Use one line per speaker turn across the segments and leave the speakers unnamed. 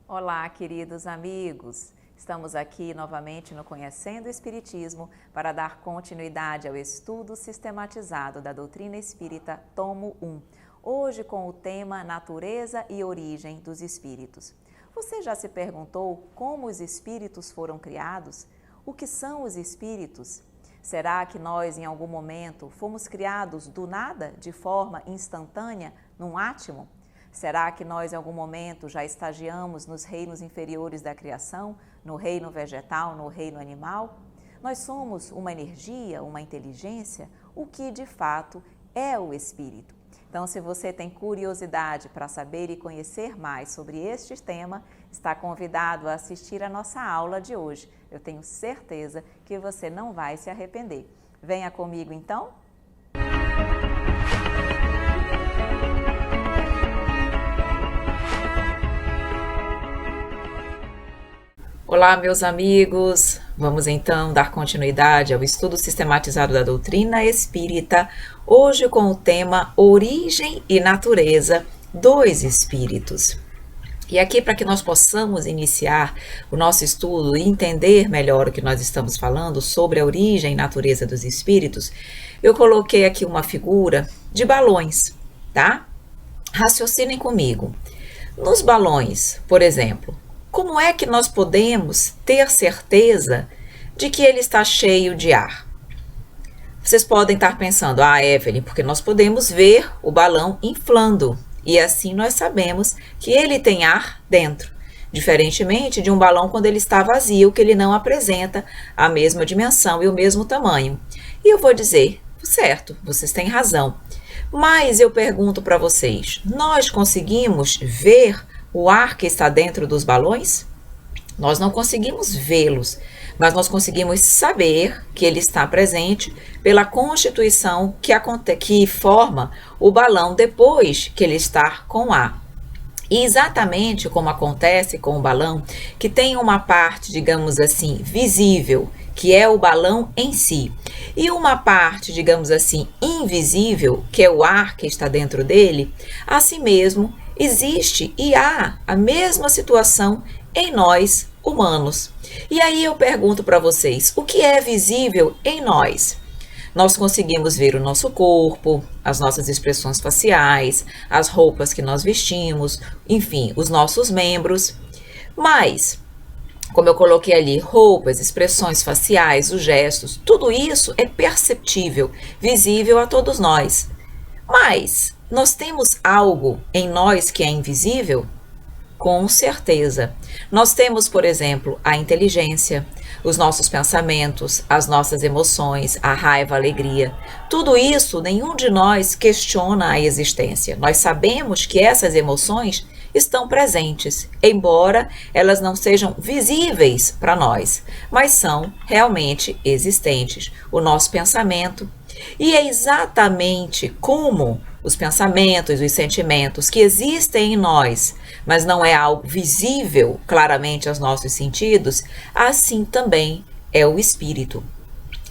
Olá, queridos amigos! Estamos aqui novamente no Conhecendo o Espiritismo para dar continuidade ao estudo sistematizado da doutrina espírita, tomo 1, hoje com o tema Natureza e Origem dos Espíritos. Você já se perguntou como os espíritos foram criados? O que são os espíritos? Será que nós, em algum momento, fomos criados do nada, de forma instantânea, num átimo? Será que nós, em algum momento, já estagiamos nos reinos inferiores da criação, no reino vegetal, no reino animal? Nós somos uma energia, uma inteligência? O que, de fato, é o espírito? Então, se você tem curiosidade para saber e conhecer mais sobre este tema, está convidado a assistir a nossa aula de hoje. Eu tenho certeza que você não vai se arrepender. Venha comigo, então! Olá, meus amigos! Vamos então dar continuidade ao estudo sistematizado da doutrina espírita, hoje com o tema Origem e Natureza dos Espíritos. E aqui, para que nós possamos iniciar o nosso estudo e entender melhor o que nós estamos falando sobre a origem e natureza dos espíritos, eu coloquei aqui uma figura de balões, tá? Raciocinem comigo. Nos balões, por exemplo, como é que nós podemos ter certeza de que ele está cheio de ar? Vocês podem estar pensando, Evelyn, porque nós podemos ver o balão inflando e assim nós sabemos que ele tem ar dentro, diferentemente de um balão quando ele está vazio, que ele não apresenta a mesma dimensão e o mesmo tamanho. E eu vou dizer, certo, vocês têm razão, mas eu pergunto para vocês, nós conseguimos ver o ar que está dentro dos balões? Nós não conseguimos vê-los, mas nós conseguimos saber que ele está presente pela constituição que forma o balão depois que ele está com ar. E exatamente como acontece com o balão, que tem uma parte, digamos assim, visível, que é o balão em si, e uma parte, digamos assim, invisível, que é o ar que está dentro dele, assim mesmo existe e há a mesma situação em nós humanos. E aí eu pergunto para vocês, o que é visível em nós? Nós conseguimos ver o nosso corpo, as nossas expressões faciais, as roupas que nós vestimos, enfim, os nossos membros. Mas, como eu coloquei ali, roupas, expressões faciais, os gestos, tudo isso é perceptível, visível a todos nós. Mas nós temos algo em nós que é invisível? Com certeza. Nós temos, por exemplo, a inteligência, os nossos pensamentos, as nossas emoções, a raiva, a alegria. Tudo isso, nenhum de nós questiona a existência. Nós sabemos que essas emoções estão presentes, embora elas não sejam visíveis para nós, mas são realmente existentes. O nosso pensamento. E é exatamente como os pensamentos, os sentimentos que existem em nós, mas não é algo visível claramente aos nossos sentidos, assim também é o espírito.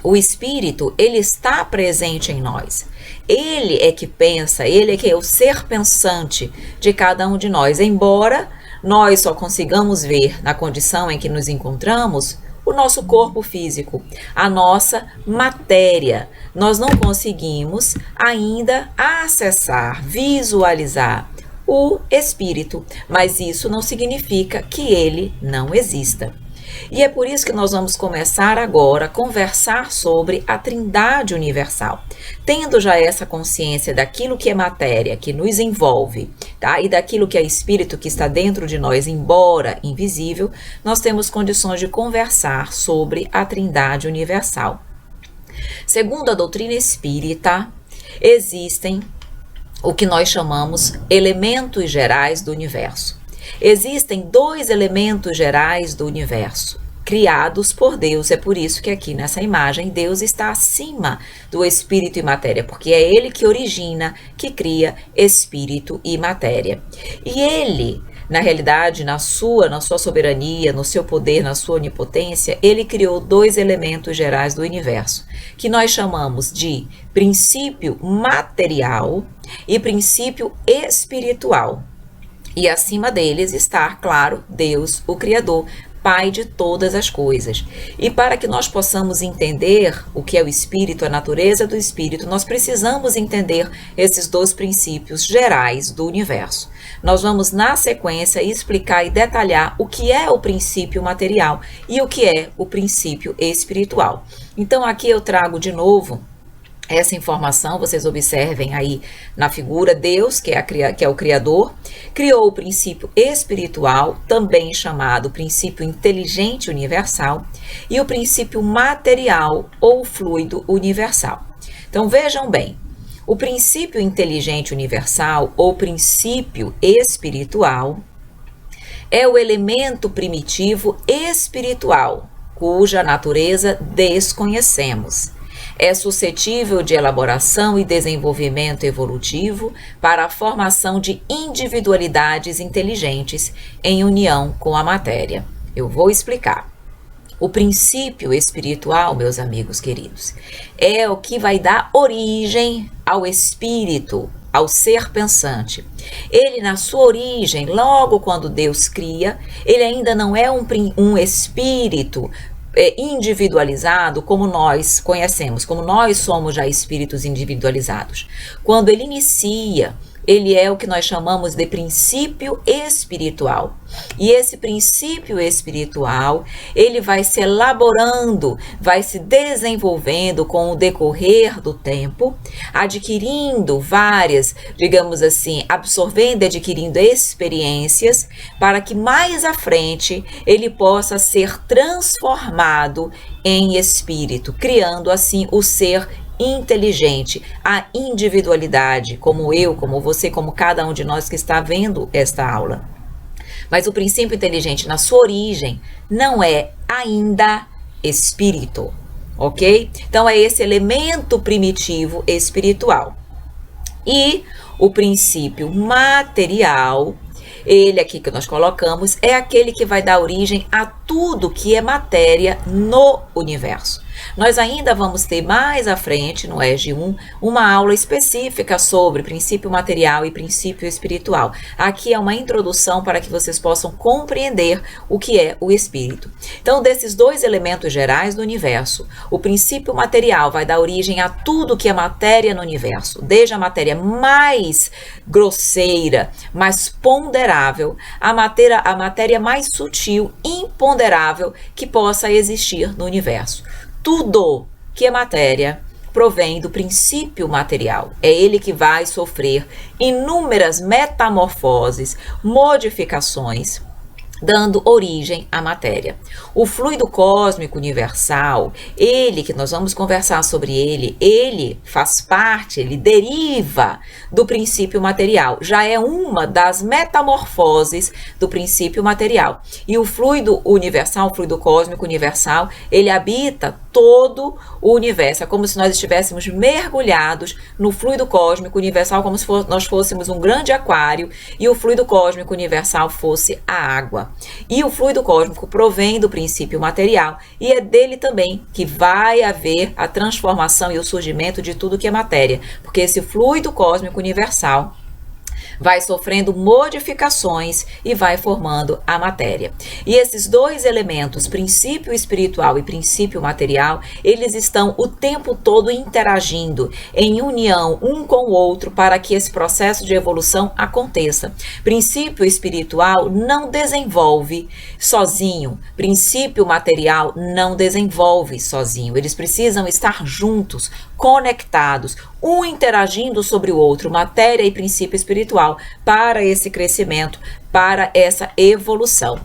O espírito, ele está presente em nós. Ele é que pensa, ele é que é o ser pensante de cada um de nós, embora nós só consigamos ver na condição em que nos encontramos o nosso corpo físico, a nossa matéria. Nós não conseguimos ainda acessar, visualizar o espírito, mas isso não significa que ele não exista. E é por isso que nós vamos começar agora a conversar sobre a Trindade Universal, tendo já essa consciência daquilo que é matéria, que nos envolve, tá? E daquilo que é espírito que está dentro de nós, embora invisível, nós temos condições de conversar sobre a Trindade Universal. Segundo a doutrina espírita, existem o que nós chamamos elementos gerais do universo. Existem 2 elementos gerais do universo, criados por Deus. É por isso que aqui nessa imagem Deus está acima do espírito e matéria, porque é ele que origina, que cria espírito e matéria. E ele, na realidade, na sua soberania, no seu poder, na sua onipotência, ele criou 2 elementos gerais do universo, que nós chamamos de princípio material e princípio espiritual. E acima deles está, claro, Deus, o Criador, Pai de todas as coisas. E para que nós possamos entender o que é o Espírito, a natureza do Espírito, nós precisamos entender esses dois princípios gerais do universo. Nós vamos, na sequência, explicar e detalhar o que é o princípio material e o que é o princípio espiritual. Então, aqui eu trago de novo essa informação. Vocês observem aí na figura, Deus, que é o Criador, criou o princípio espiritual, também chamado princípio inteligente universal, e o princípio material ou fluido universal. Então vejam bem, o princípio inteligente universal ou princípio espiritual é o elemento primitivo espiritual, cuja natureza desconhecemos. É suscetível de elaboração e desenvolvimento evolutivo para a formação de individualidades inteligentes em união com a matéria. Eu vou explicar. O princípio espiritual, meus amigos queridos, é o que vai dar origem ao espírito, ao ser pensante. Ele, na sua origem, logo quando Deus cria, ele ainda não é um espírito individualizado como nós conhecemos, como nós somos já espíritos individualizados. Quando ele inicia, ele é o que nós chamamos de princípio espiritual. E esse princípio espiritual, ele vai se elaborando, vai se desenvolvendo com o decorrer do tempo, adquirindo várias, digamos assim, absorvendo e adquirindo experiências, para que mais à frente ele possa ser transformado em espírito, criando assim o ser inteligente, a individualidade, como eu, como você, como cada um de nós que está vendo esta aula. Mas o princípio inteligente, na sua origem, não é ainda espírito, ok? Então é esse elemento primitivo espiritual. E o princípio material, ele aqui que nós colocamos, é aquele que vai dar origem a tudo que é matéria no universo. Nós ainda vamos ter mais à frente, no EG 1, uma aula específica sobre princípio material e princípio espiritual. Aqui é uma introdução para que vocês possam compreender o que é o espírito. Então, desses dois elementos gerais do universo, o princípio material vai dar origem a tudo que é matéria no universo, desde a matéria mais grosseira, mais ponderável, a matéria mais sutil, imponderável que possa existir no universo. Tudo que é matéria provém do princípio material. É ele que vai sofrer inúmeras metamorfoses, modificações, dando origem à matéria. O fluido cósmico universal, ele que nós vamos conversar sobre ele faz parte, ele deriva do princípio material, já é uma das metamorfoses do princípio material. E o fluido universal, o fluido cósmico universal, ele habita todo o universo, é como se nós estivéssemos mergulhados no fluido cósmico universal, como se nós fôssemos um grande aquário e o fluido cósmico universal fosse a água. E o fluido cósmico provém do princípio material e é dele também que vai haver a transformação e o surgimento de tudo que é matéria, porque esse fluido cósmico universal vai sofrendo modificações e vai formando a matéria. E esses dois elementos, princípio espiritual e princípio material, eles estão o tempo todo interagindo em união um com o outro para que esse processo de evolução aconteça. Princípio espiritual não desenvolve sozinho, princípio material não desenvolve sozinho. Eles precisam estar juntos, conectados, um interagindo sobre o outro, matéria e princípio espiritual, para esse crescimento, para essa evolução.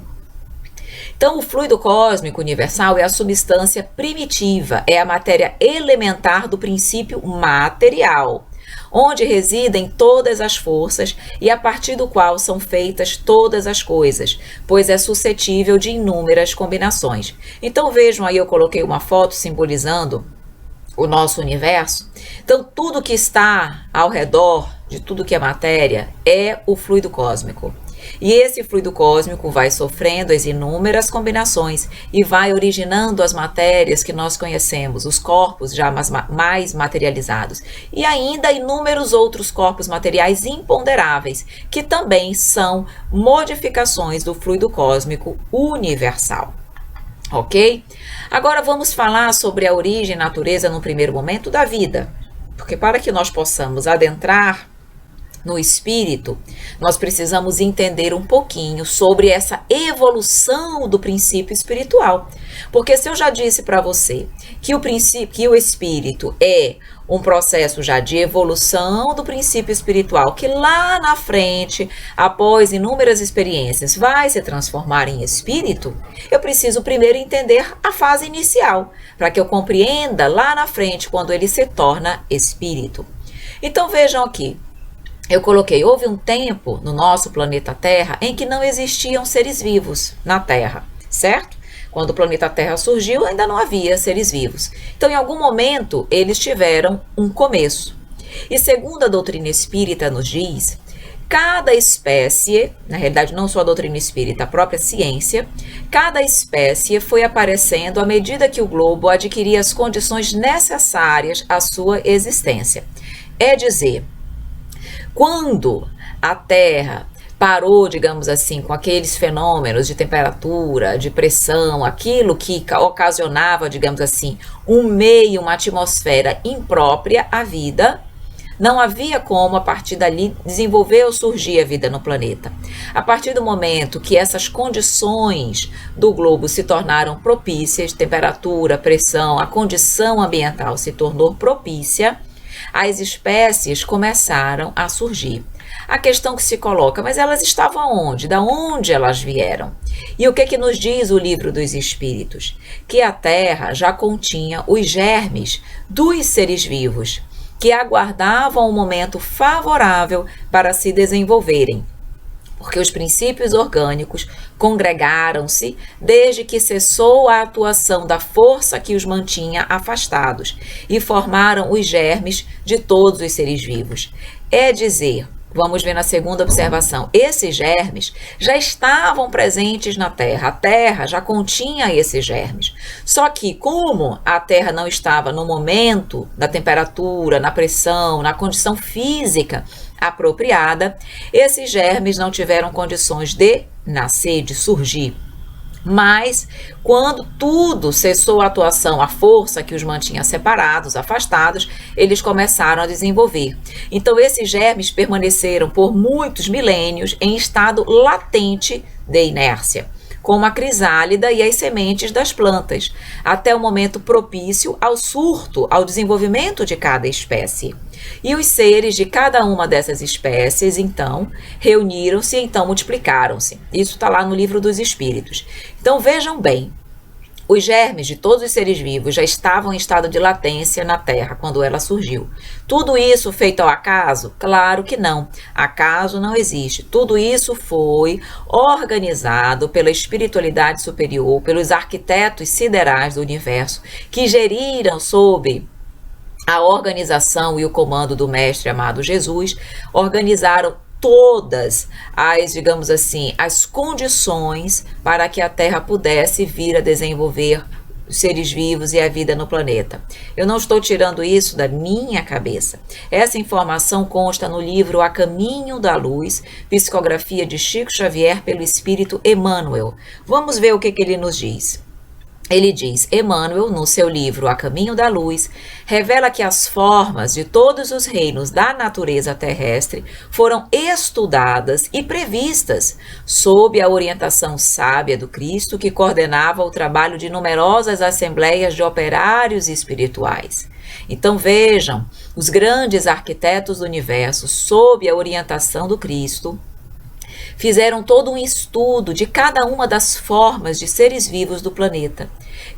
Então, o fluido cósmico universal é a substância primitiva, é a matéria elementar do princípio material, onde residem todas as forças e a partir do qual são feitas todas as coisas, pois é suscetível de inúmeras combinações. Então, vejam aí, eu coloquei uma foto simbolizando o nosso universo. Então, tudo que está ao redor de tudo que é matéria é o fluido cósmico. E esse fluido cósmico vai sofrendo as inúmeras combinações e vai originando as matérias que nós conhecemos, os corpos já mais materializados, e ainda inúmeros outros corpos materiais imponderáveis, que também são modificações do fluido cósmico universal. Ok? Agora vamos falar sobre a origem e natureza no primeiro momento da vida, porque para que nós possamos adentrar no espírito, nós precisamos entender um pouquinho sobre essa evolução do princípio espiritual. Porque se eu já disse para você que o espírito é um processo já de evolução do princípio espiritual, que lá na frente, após inúmeras experiências, vai se transformar em espírito, eu preciso primeiro entender a fase inicial, para que eu compreenda lá na frente quando ele se torna espírito. Então vejam aqui, eu coloquei, houve um tempo no nosso planeta Terra em que não existiam seres vivos na Terra, certo? Quando o planeta Terra surgiu, ainda não havia seres vivos. Então, em algum momento, eles tiveram um começo. E segundo a doutrina espírita nos diz, cada espécie, na realidade não só a doutrina espírita, a própria ciência, cada espécie foi aparecendo à medida que o globo adquiria as condições necessárias à sua existência. É dizer, quando a Terra parou, digamos assim, com aqueles fenômenos de temperatura, de pressão, aquilo que ocasionava, digamos assim, um meio, uma atmosfera imprópria à vida, não havia como, a partir dali, desenvolver ou surgir a vida no planeta. A partir do momento que essas condições do globo se tornaram propícias, temperatura, pressão, a condição ambiental se tornou propícia, as espécies começaram a surgir. A questão que se coloca, mas elas estavam onde? Da onde elas vieram? E o que nos diz o Livro dos Espíritos? Que a Terra já continha os germes dos seres vivos, que aguardavam um momento favorável para se desenvolverem. Porque os princípios orgânicos congregaram-se desde que cessou a atuação da força que os mantinha afastados e formaram os germes de todos os seres vivos. É dizer, vamos ver na segunda observação, esses germes já estavam presentes na Terra, a Terra já continha esses germes. Só que como a Terra não estava no momento da temperatura, na pressão, na condição física apropriada, esses germes não tiveram condições de nascer, de surgir. Mas, quando tudo cessou a atuação, a força que os mantinha separados, afastados, eles começaram a desenvolver. Então, esses germes permaneceram por muitos milênios em estado latente de inércia, como a crisálida e as sementes das plantas, até o momento propício ao surto, ao desenvolvimento de cada espécie. E os seres de cada uma dessas espécies, então, reuniram-se e então multiplicaram-se. Isso está lá no Livro dos Espíritos. Então, vejam bem, os germes de todos os seres vivos já estavam em estado de latência na Terra, quando ela surgiu. Tudo isso feito ao acaso? Claro que não. Acaso não existe. Tudo isso foi organizado pela espiritualidade superior, pelos arquitetos siderais do universo, que geriram sob a organização e o comando do Mestre amado Jesus, organizaram todas as, digamos assim, as condições para que a Terra pudesse vir a desenvolver os seres vivos e a vida no planeta. Eu não estou tirando isso da minha cabeça. Essa informação consta no livro A Caminho da Luz, psicografia de Chico Xavier pelo Espírito Emmanuel. Vamos ver o que ele nos diz. Ele diz, Emmanuel, no seu livro A Caminho da Luz, revela que as formas de todos os reinos da natureza terrestre foram estudadas e previstas sob a orientação sábia do Cristo, que coordenava o trabalho de numerosas assembleias de operários espirituais. Então vejam, os grandes arquitetos do universo, sob a orientação do Cristo, fizeram todo um estudo de cada uma das formas de seres vivos do planeta.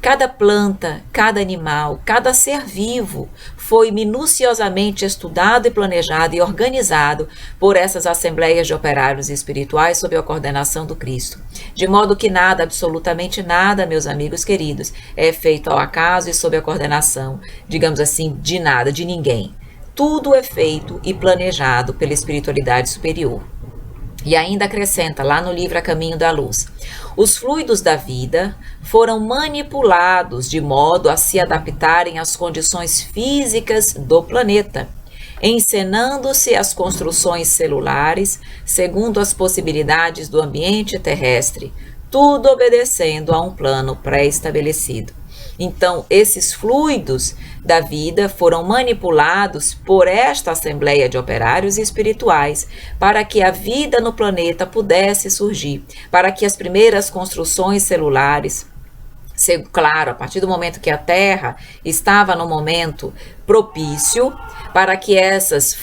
Cada planta, cada animal, cada ser vivo foi minuciosamente estudado e planejado e organizado por essas assembleias de operários espirituais sob a coordenação do Cristo. De modo que nada, absolutamente nada, meus amigos queridos, é feito ao acaso e sob a coordenação, digamos assim, de nada, de ninguém. Tudo é feito e planejado pela espiritualidade superior. E ainda acrescenta lá no livro A Caminho da Luz: os fluidos da vida foram manipulados de modo a se adaptarem às condições físicas do planeta, encenando-se as construções celulares segundo as possibilidades do ambiente terrestre, tudo obedecendo a um plano pré-estabelecido. Então, esses fluidos da vida foram manipulados por esta Assembleia de Operários Espirituais para que a vida no planeta pudesse surgir, para que as primeiras construções celulares, claro, a partir do momento que a Terra estava no momento propício para que essas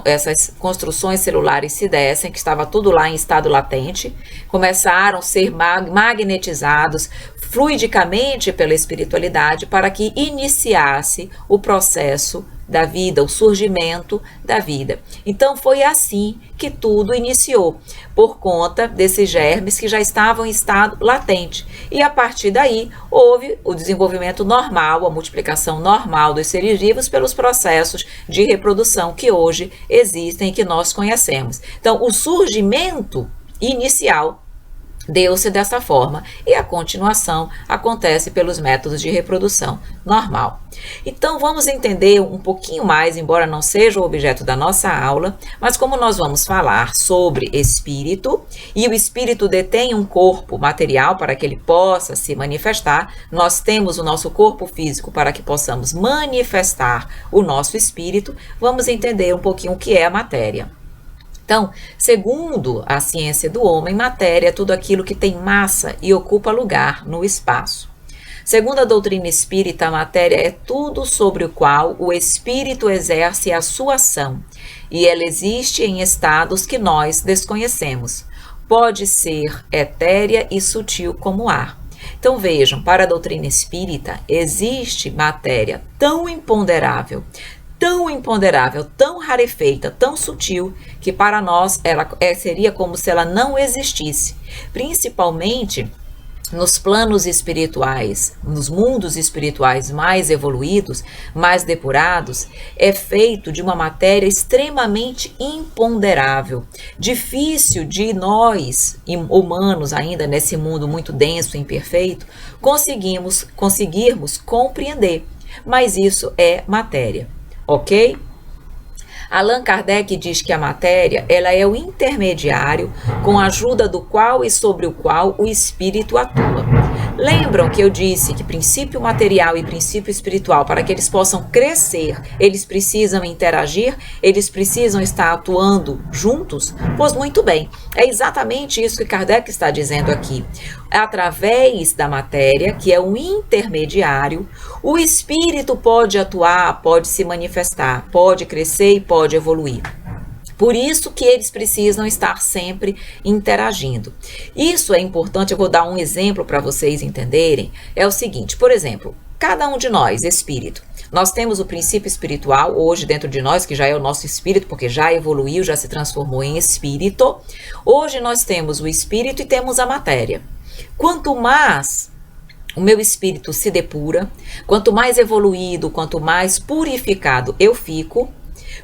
essas construções celulares se dessem, que estava tudo lá em estado latente, começaram a ser magnetizados fluidicamente pela espiritualidade para que iniciasse o processo da vida, o surgimento da vida. Então foi assim que tudo iniciou, por conta desses germes que já estavam em estado latente. E a partir daí houve o desenvolvimento normal, a multiplicação normal dos seres vivos pelos processos de reprodução que hoje existem e que nós conhecemos. Então o surgimento inicial deu-se dessa forma e a continuação acontece pelos métodos de reprodução normal. Então vamos entender um pouquinho mais, embora não seja o objeto da nossa aula, mas como nós vamos falar sobre espírito e o espírito detém um corpo material para que ele possa se manifestar, nós temos o nosso corpo físico para que possamos manifestar o nosso espírito, vamos entender um pouquinho o que é a matéria. Então, segundo a ciência do homem, matéria é tudo aquilo que tem massa e ocupa lugar no espaço. Segundo a doutrina espírita, a matéria é tudo sobre o qual o espírito exerce a sua ação, e ela existe em estados que nós desconhecemos. Pode ser etérea e sutil como o ar. Então vejam, para a doutrina espírita, existe matéria tão imponderável, tão rarefeita, tão sutil, que para nós ela seria como se ela não existisse, principalmente nos planos espirituais, nos mundos espirituais mais evoluídos, mais depurados, é feito de uma matéria extremamente imponderável, difícil de nós, humanos ainda nesse mundo muito denso e imperfeito, conseguirmos compreender, mas isso é matéria. Ok? Allan Kardec diz que a matéria ela é o intermediário com a ajuda do qual e sobre o qual o espírito atua. Lembram que eu disse que princípio material e princípio espiritual, para que eles possam crescer, eles precisam interagir, eles precisam estar atuando juntos? Pois muito bem, é exatamente isso que Kardec está dizendo aqui. Através da matéria, que é um intermediário, o espírito pode atuar, pode se manifestar, pode crescer e pode evoluir. Por isso que eles precisam estar sempre interagindo. Isso é importante, eu vou dar um exemplo para vocês entenderem. É o seguinte, por exemplo, cada um de nós, espírito, nós temos o princípio espiritual hoje dentro de nós, que já é o nosso espírito, porque já evoluiu, já se transformou em espírito. Hoje nós temos o espírito e temos a matéria. Quanto mais o meu espírito se depura, quanto mais evoluído, quanto mais purificado eu fico,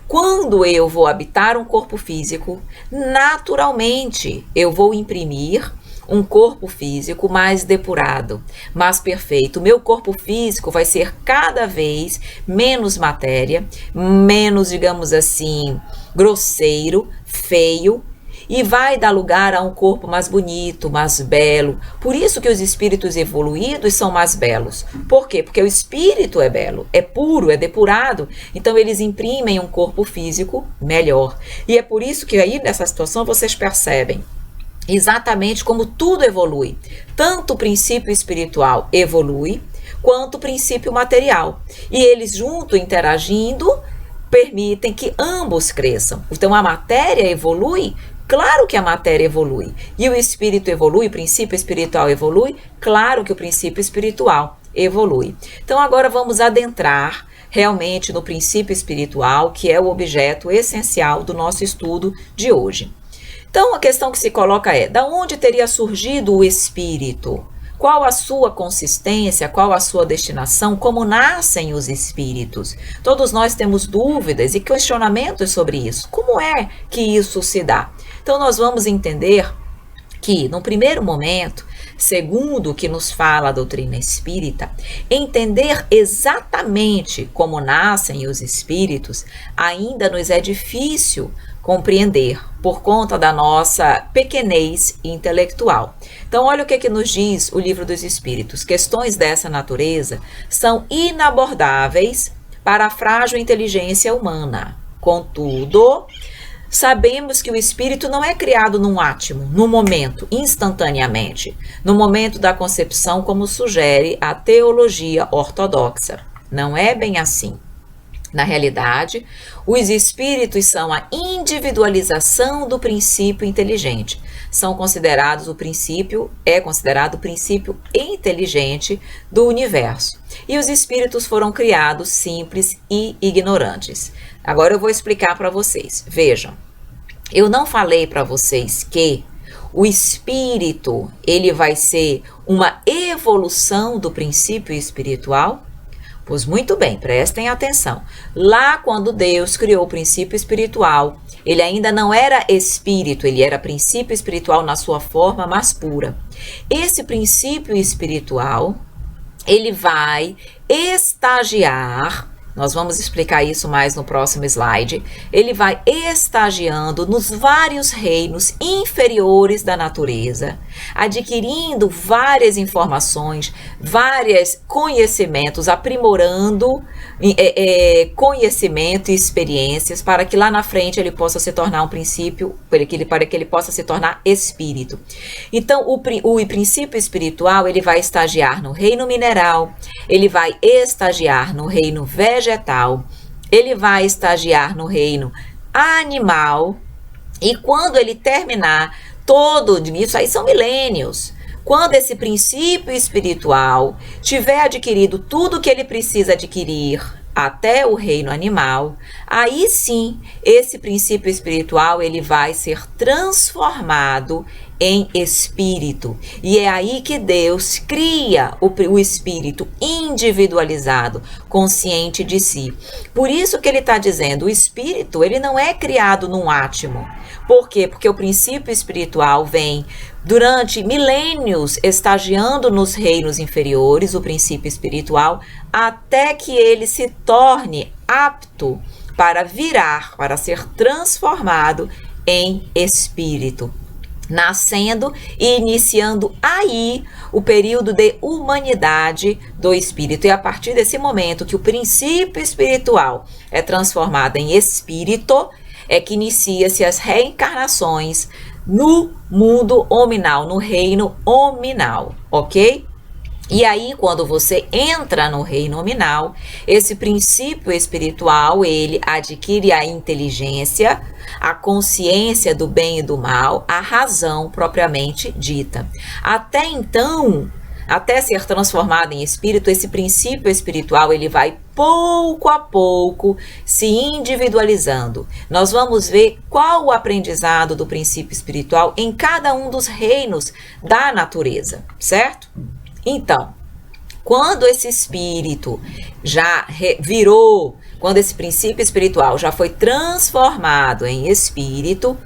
quando eu vou habitar um corpo físico, naturalmente eu vou imprimir um corpo físico mais depurado, mais perfeito. O meu corpo físico vai ser cada vez menos matéria, menos, digamos assim, grosseiro, feio, e vai dar lugar a um corpo mais bonito, mais belo. Por isso que os espíritos evoluídos são mais belos. Por quê? Porque o espírito é belo, é puro, é depurado. Então eles imprimem um corpo físico melhor. E é por isso que aí nessa situação vocês percebem exatamente como tudo evolui. Tanto o princípio espiritual evolui, quanto o princípio material. E eles juntos interagindo permitem que ambos cresçam. Então a matéria evolui. Claro que a matéria evolui. E o espírito evolui, o princípio espiritual evolui? Claro que o princípio espiritual evolui. Então agora vamos adentrar realmente no princípio espiritual, que é o objeto essencial do nosso estudo de hoje. Então a questão que se coloca é, da onde teria surgido o espírito? Qual a sua consistência, qual a sua destinação, como nascem os espíritos? Todos nós temos dúvidas e questionamentos sobre isso. Como é que isso se dá? Então nós vamos entender que, no primeiro momento, segundo o que nos fala a doutrina espírita, entender exatamente como nascem os espíritos ainda nos é difícil compreender por conta da nossa pequenez intelectual. Então, olha o que nos diz o Livro dos Espíritos. Questões dessa natureza são inabordáveis para a frágil inteligência humana. Contudo, sabemos que o espírito não é criado num átimo, num momento, instantaneamente, no momento da concepção, como sugere a teologia ortodoxa. Não é bem assim. Na realidade, os espíritos são a individualização do princípio inteligente. É considerado o princípio inteligente do universo. E os espíritos foram criados simples e ignorantes. Agora eu vou explicar para vocês. Vejam, eu não falei para vocês que o espírito, ele vai ser uma evolução do princípio espiritual? Pois muito bem, prestem atenção. Lá quando Deus criou o princípio espiritual, ele ainda não era espírito, ele era princípio espiritual na sua forma mais pura. Esse princípio espiritual, ele vai estagiar. Nós vamos explicar isso mais no próximo slide. Ele vai estagiando nos vários reinos inferiores da natureza, adquirindo várias informações, vários conhecimentos, aprimorando conhecimento e experiências para que lá na frente ele possa se tornar um princípio, para que ele possa se tornar espírito. Então, o princípio espiritual, ele vai estagiar no reino mineral, ele vai estagiar no reino vegetal, ele vai estagiar no reino animal, e quando ele terminar todo isso, aí são milênios, quando esse princípio espiritual tiver adquirido tudo que ele precisa adquirir até o reino animal, aí sim, esse princípio espiritual, ele vai ser transformado em espírito. E é aí que Deus cria o espírito individualizado, consciente de si. Por isso que ele está dizendo, o espírito, ele não é criado num átimo. Por quê? Porque o princípio espiritual vem durante milênios estagiando nos reinos inferiores, o princípio espiritual, até que ele se torne apto para virar, para ser transformado em espírito, nascendo e iniciando aí o período de humanidade do espírito. E a partir desse momento que o princípio espiritual é transformado em espírito, é que inicia-se as reencarnações no mundo hominal, no reino hominal, ok? E aí, quando você entra no reino nominal, esse princípio espiritual, ele adquire a inteligência, a consciência do bem e do mal, a razão propriamente dita. Até então, até ser transformado em espírito, esse princípio espiritual, ele vai pouco a pouco se individualizando. Nós vamos ver qual o aprendizado do princípio espiritual em cada um dos reinos da natureza, certo? Então, quando esse espírito já virou, quando esse princípio espiritual já foi transformado em espírito,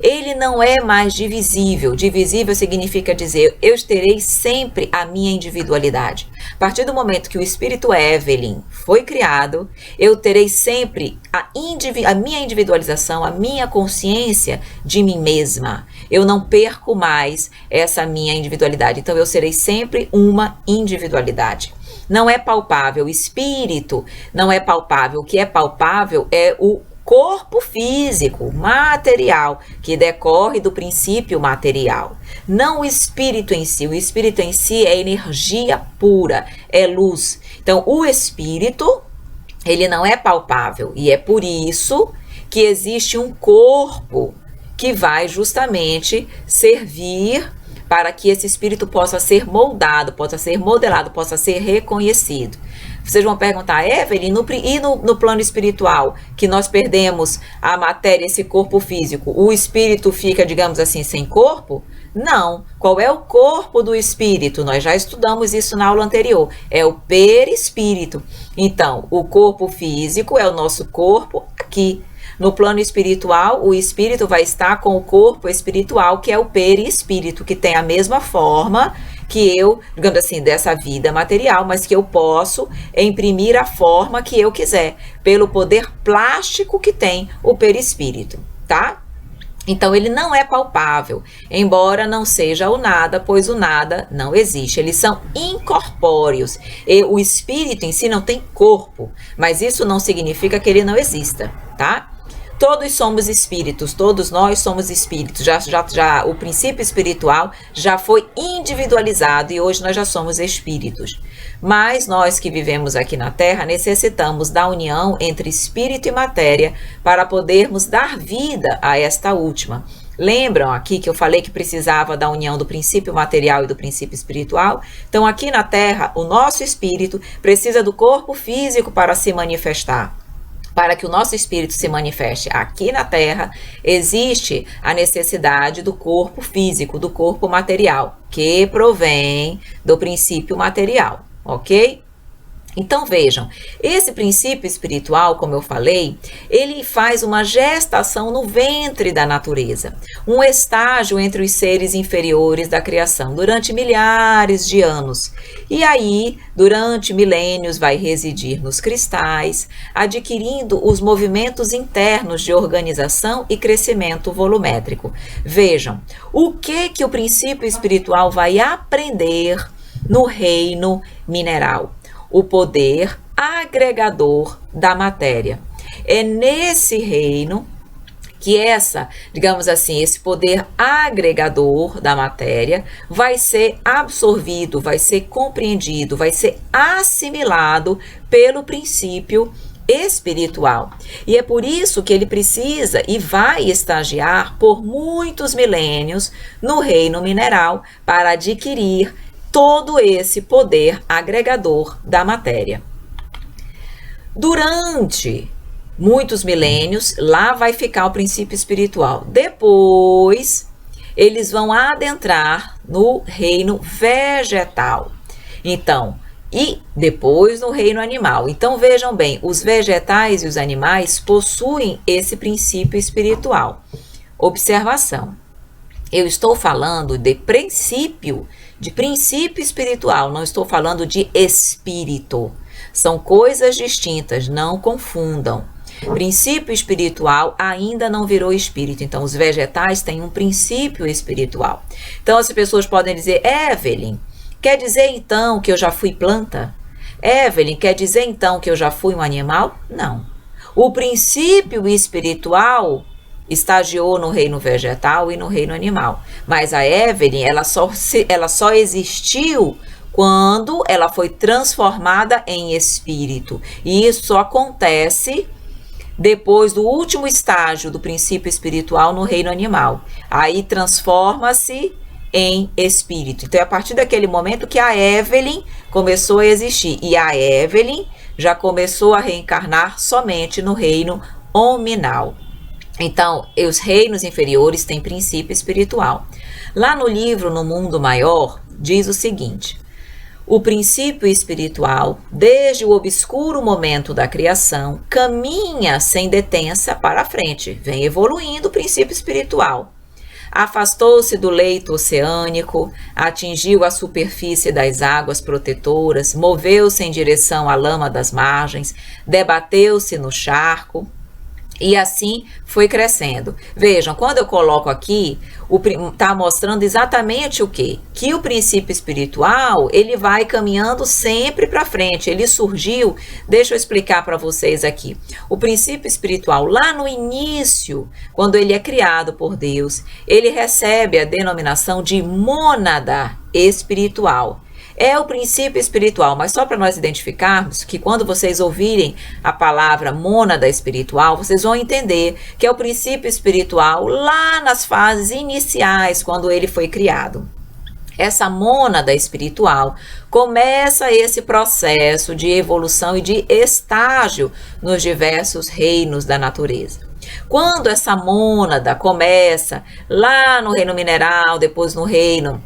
ele não é mais divisível. Divisível significa dizer, eu terei sempre a minha individualidade. A partir do momento que o espírito Evelyn foi criado, eu terei sempre a minha individualização, a minha consciência de mim mesma. Eu não perco mais essa minha individualidade. Então, eu serei sempre uma individualidade. Não é palpável, o espírito não é palpável. O que é palpável é o corpo físico, material, que decorre do princípio material. Não o espírito em si. O espírito em si é energia pura, é luz. Então, o espírito, ele não é palpável. E é por isso que existe um corpo que vai justamente servir para que esse espírito possa ser moldado, possa ser modelado, possa ser reconhecido. Vocês vão perguntar, Evelyn, no plano espiritual, que nós perdemos a matéria, esse corpo físico, o espírito fica, digamos assim, sem corpo? Não. Qual é o corpo do espírito? Nós já estudamos isso na aula anterior. É o perispírito. Então, o corpo físico é o nosso corpo aqui. No plano espiritual, o espírito vai estar com o corpo espiritual, que é o perispírito, que tem a mesma forma que eu, digamos assim, dessa vida material, mas que eu posso imprimir a forma que eu quiser, pelo poder plástico que tem o perispírito, tá? Então, ele não é palpável, embora não seja o nada, pois o nada não existe. Eles são incorpóreos. E o espírito em si não tem corpo, mas isso não significa que ele não exista, tá? Todos somos espíritos, todos nós somos espíritos. Já o princípio espiritual já foi individualizado e hoje nós já somos espíritos. Mas nós que vivemos aqui na Terra necessitamos da união entre espírito e matéria para podermos dar vida a esta última. Lembram aqui que eu falei que precisava da união do princípio material e do princípio espiritual? Então, aqui na Terra, o nosso espírito precisa do corpo físico para se manifestar. Para que o nosso espírito se manifeste aqui na Terra, existe a necessidade do corpo físico, do corpo material, que provém do princípio material, ok? Então vejam, esse princípio espiritual, como eu falei, ele faz uma gestação no ventre da natureza, um estágio entre os seres inferiores da criação durante milhares de anos. E aí, durante milênios, vai residir nos cristais, adquirindo os movimentos internos de organização e crescimento volumétrico. Vejam, o que o princípio espiritual vai aprender no reino mineral? O poder agregador da matéria. É nesse reino que digamos assim, esse poder agregador da matéria vai ser absorvido, vai ser compreendido, vai ser assimilado pelo princípio espiritual. E é por isso que ele precisa e vai estagiar por muitos milênios no reino mineral para adquirir todo esse poder agregador da matéria. Durante muitos milênios, lá vai ficar o princípio espiritual. Depois, eles vão adentrar no reino vegetal. Então, e depois no reino animal. Então, vejam bem, os vegetais e os animais possuem esse princípio espiritual. Observação. Eu estou falando de princípio espiritual, não estou falando de espírito. São coisas distintas, não confundam. Princípio espiritual ainda não virou espírito, então os vegetais têm um princípio espiritual. Então as pessoas podem dizer, Evelyn, quer dizer então que eu já fui planta? Evelyn, quer dizer então que eu já fui um animal? Não. O princípio espiritual estagiou no reino vegetal e no reino animal. Mas a Evelyn, ela só existiu quando ela foi transformada em espírito. E isso só acontece depois do último estágio do princípio espiritual no reino animal. Aí transforma-se em espírito. Então é a partir daquele momento que a Evelyn começou a existir. E a Evelyn já começou a reencarnar somente no reino hominal. Então, os reinos inferiores têm princípio espiritual. Lá no livro No Mundo Maior, diz o seguinte: o princípio espiritual, desde o obscuro momento da criação, caminha sem detença para a frente, vem evoluindo o princípio espiritual. Afastou-se do leito oceânico, atingiu a superfície das águas protetoras, moveu-se em direção à lama das margens, debateu-se no charco, e assim foi crescendo. Vejam, quando eu coloco aqui, está mostrando exatamente o quê? Que o princípio espiritual, ele vai caminhando sempre para frente. Ele surgiu, deixa eu explicar para vocês aqui. O princípio espiritual, lá no início, quando ele é criado por Deus, ele recebe a denominação de mônada espiritual. É o princípio espiritual, mas só para nós identificarmos que quando vocês ouvirem a palavra mônada espiritual, vocês vão entender que é o princípio espiritual lá nas fases iniciais, quando ele foi criado. Essa mônada espiritual começa esse processo de evolução e de estágio nos diversos reinos da natureza. Quando essa mônada começa lá no reino mineral, depois no reino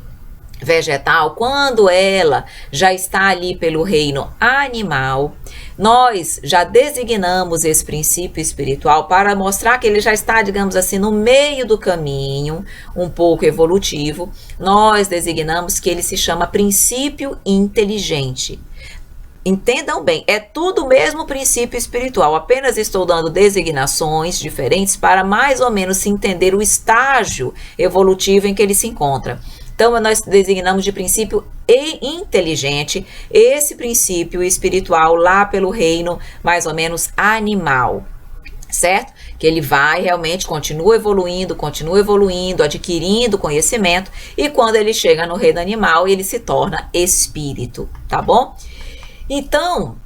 vegetal, quando ela já está ali pelo reino animal, nós já designamos esse princípio espiritual para mostrar que ele já está, digamos assim, no meio do caminho, um pouco evolutivo. Nós designamos que ele se chama princípio inteligente. Entendam bem, é tudo o mesmo princípio espiritual, apenas estou dando designações diferentes para mais ou menos se entender o estágio evolutivo em que ele se encontra. Então, nós designamos de princípio inteligente esse princípio espiritual lá pelo reino mais ou menos animal, certo? Que ele vai realmente, continua evoluindo, adquirindo conhecimento, e quando ele chega no reino animal, ele se torna espírito, tá bom? Então,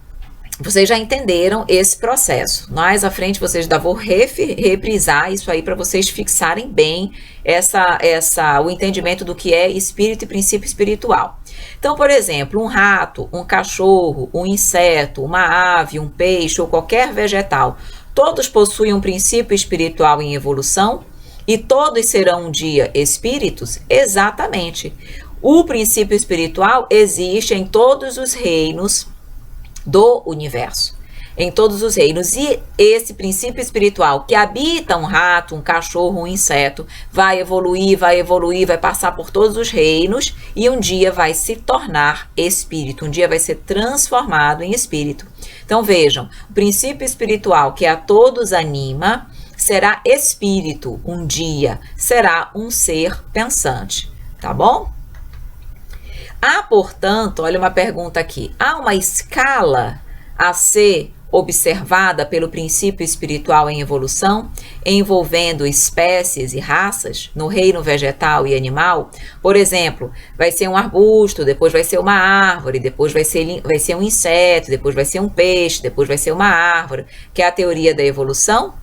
vocês já entenderam esse processo. Mais à frente, vocês ainda vão reprisar isso aí para vocês fixarem bem o entendimento do que é espírito e princípio espiritual. Então, por exemplo, um rato, um cachorro, um inseto, uma ave, um peixe ou qualquer vegetal, todos possuem um princípio espiritual em evolução e todos serão um dia espíritos? Exatamente. O princípio espiritual existe em todos os reinos do universo, em todos os reinos, e esse princípio espiritual que habita um rato, um cachorro, um inseto, vai evoluir, vai passar por todos os reinos e um dia vai se tornar espírito, um dia vai ser transformado em espírito. Então vejam, o princípio espiritual que a todos anima será espírito, um dia será um ser pensante, tá bom? Há, portanto, olha uma pergunta aqui, há uma escala a ser observada pelo princípio espiritual em evolução, envolvendo espécies e raças no reino vegetal e animal? Por exemplo, vai ser um arbusto, depois vai ser uma árvore, depois vai ser um inseto, depois vai ser um peixe, depois vai ser uma árvore, que é a teoria da evolução?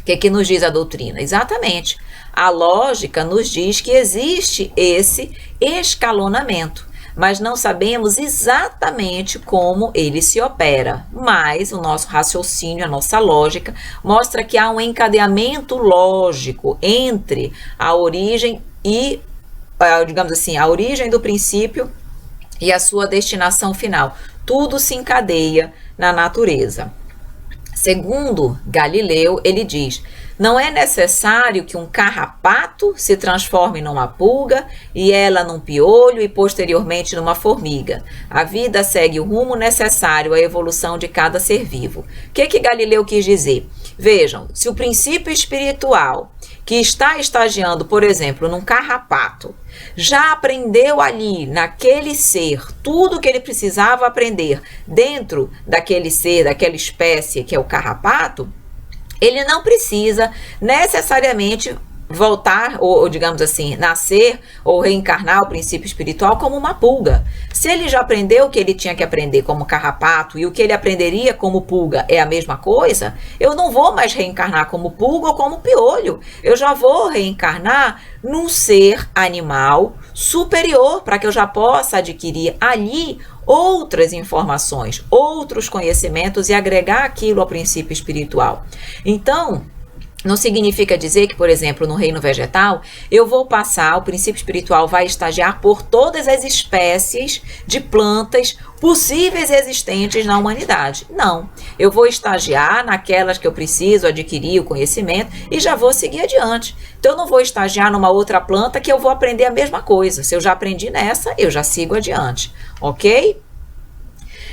O que nos diz a doutrina? Exatamente. A lógica nos diz que existe esse escalonamento, mas não sabemos exatamente como ele se opera. Mas o nosso raciocínio, a nossa lógica, mostra que há um encadeamento lógico entre a origem e, digamos assim, a origem do princípio e a sua destinação final. Tudo se encadeia na natureza. Segundo Galileu, ele diz: não é necessário que um carrapato se transforme numa pulga e ela num piolho e posteriormente numa formiga. A vida segue o rumo necessário à evolução de cada ser vivo. O que Galileu quis dizer? Vejam, se o princípio espiritual que está estagiando, por exemplo, num carrapato, já aprendeu ali, naquele ser, tudo que ele precisava aprender dentro daquele ser, daquela espécie que é o carrapato, ele não precisa necessariamente voltar, ou digamos assim, nascer ou reencarnar o princípio espiritual como uma pulga. Se ele já aprendeu o que ele tinha que aprender como carrapato e o que ele aprenderia como pulga é a mesma coisa, eu não vou mais reencarnar como pulga ou como piolho. Eu já vou reencarnar num ser animal superior para que eu já possa adquirir ali outras informações, outros conhecimentos e agregar aquilo ao princípio espiritual. Então, não significa dizer que, por exemplo, no reino vegetal, eu vou passar, o princípio espiritual vai estagiar por todas as espécies de plantas possíveis e existentes na humanidade. Não, eu vou estagiar naquelas que eu preciso adquirir o conhecimento e já vou seguir adiante. Então, eu não vou estagiar numa outra planta que eu vou aprender a mesma coisa. Se eu já aprendi nessa, eu já sigo adiante, ok?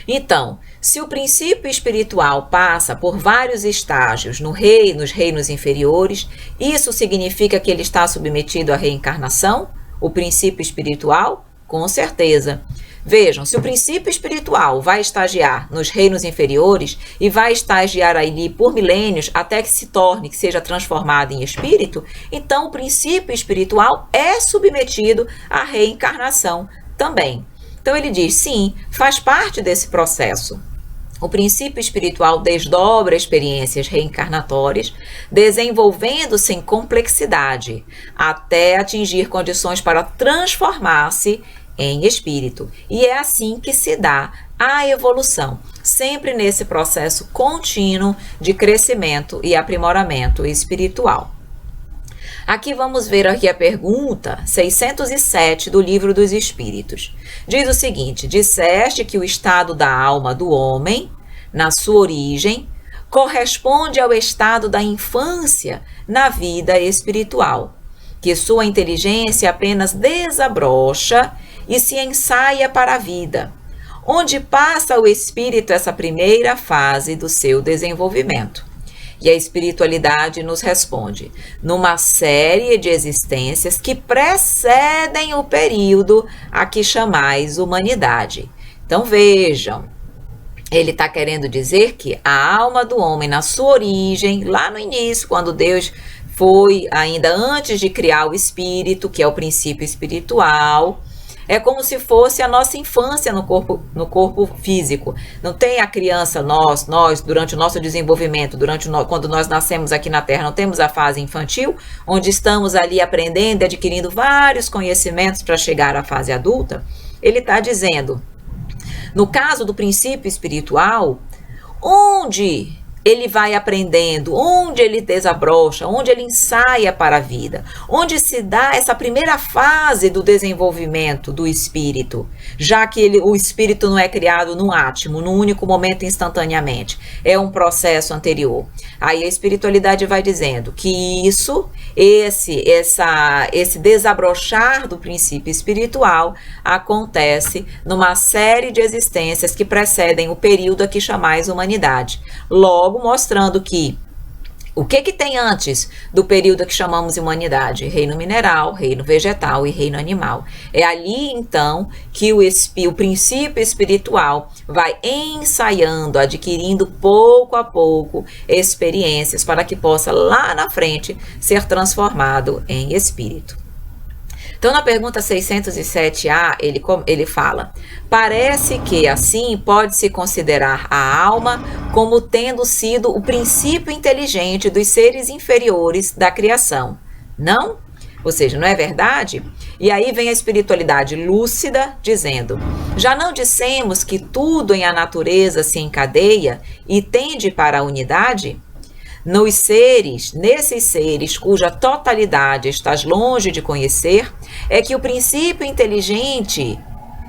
Então, se o princípio espiritual passa por vários estágios nos reinos inferiores, isso significa que ele está submetido à reencarnação? O princípio espiritual? Com certeza. Vejam, se o princípio espiritual vai estagiar nos reinos inferiores e vai estagiar ali por milênios até que se torne, que seja transformado em espírito, então o princípio espiritual é submetido à reencarnação também. Então ele diz, sim, faz parte desse processo. O princípio espiritual desdobra experiências reencarnatórias, desenvolvendo-se em complexidade, até atingir condições para transformar-se em espírito. E é assim que se dá a evolução, sempre nesse processo contínuo de crescimento e aprimoramento espiritual. Aqui vamos ver aqui a pergunta 607 do Livro dos Espíritos. Diz o seguinte: disseste que o estado da alma do homem, na sua origem, corresponde ao estado da infância na vida espiritual, que sua inteligência apenas desabrocha e se ensaia para a vida, onde passa o espírito essa primeira fase do seu desenvolvimento. E a espiritualidade nos responde: numa série de existências que precedem o período a que chamais humanidade. Então vejam, ele está querendo dizer que a alma do homem, na sua origem, lá no início, quando Deus foi, ainda antes de criar o espírito, que é o princípio espiritual, é como se fosse a nossa infância no corpo físico. Não tem a criança, nós durante o nosso desenvolvimento, quando nós nascemos aqui na Terra, não temos a fase infantil, onde estamos ali aprendendo e adquirindo vários conhecimentos para chegar à fase adulta. Ele está dizendo, no caso do princípio espiritual, onde ele vai aprendendo, onde ele desabrocha, onde ele ensaia para a vida, onde se dá essa primeira fase do desenvolvimento do espírito, já que o espírito não é criado num átimo, num único momento instantaneamente, é um processo anterior. Aí a espiritualidade vai dizendo que esse desabrochar do princípio espiritual acontece numa série de existências que precedem o período a que chamais humanidade. Logo, mostrando que o que tem antes do período que chamamos de humanidade? Reino mineral, reino vegetal e reino animal. É ali, então, que o princípio espiritual vai ensaiando, adquirindo pouco a pouco experiências para que possa, lá na frente, ser transformado em espírito. Então, na pergunta 607A, ele fala: parece que, assim, pode-se considerar a alma como tendo sido o princípio inteligente dos seres inferiores da criação. Não? Ou seja, não é verdade? E aí vem a espiritualidade lúcida dizendo: já não dissemos que tudo em a natureza se encadeia e tende para a unidade? Nesses seres cuja totalidade estás longe de conhecer, é que o princípio inteligente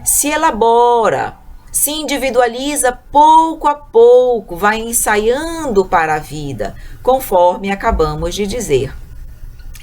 se elabora, se individualiza pouco a pouco, vai ensaiando para a vida, conforme acabamos de dizer.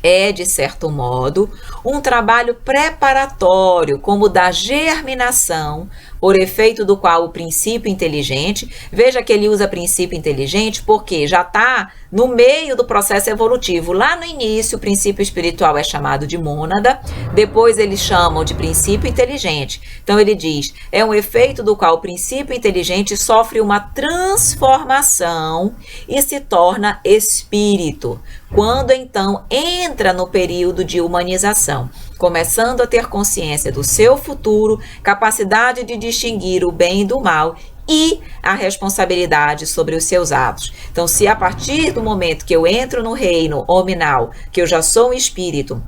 É, de certo modo, um trabalho preparatório, como da germinação, por efeito do qual o princípio inteligente, veja que ele usa princípio inteligente porque já está no meio do processo evolutivo. Lá no início, o princípio espiritual é chamado de mônada, depois eles chamam de princípio inteligente. Então ele diz, é um efeito do qual o princípio inteligente sofre uma transformação e se torna espírito, quando então entra no período de humanização, começando a ter consciência do seu futuro, capacidade de distinguir o bem do mal e a responsabilidade sobre os seus atos. Então, se a partir do momento que eu entro no reino hominal, que eu já sou um espírito,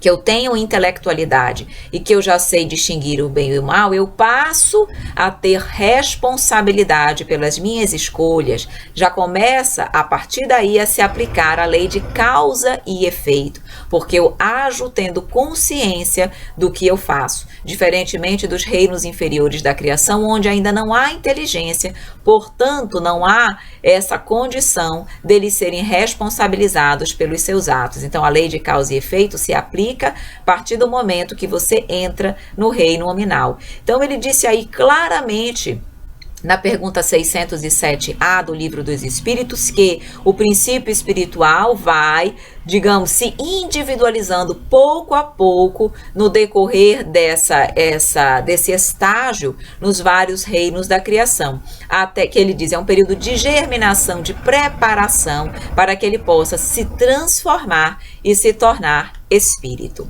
que eu tenho intelectualidade e que eu já sei distinguir o bem e o mal, eu passo a ter responsabilidade pelas minhas escolhas. Já começa, a partir daí, a se aplicar a lei de causa e efeito, porque eu ajo tendo consciência do que eu faço, diferentemente dos reinos inferiores da criação, onde ainda não há inteligência, portanto, não há essa condição deles serem responsabilizados pelos seus atos. Então, a lei de causa e efeito se aplica a partir do momento que você entra no reino nominal. Então, ele disse aí claramente, na pergunta 607A do Livro dos Espíritos, que o princípio espiritual vai, digamos, se individualizando pouco a pouco no decorrer desse estágio nos vários reinos da criação. Até que ele diz, é um período de germinação, de preparação, para que ele possa se transformar e se tornar espírito.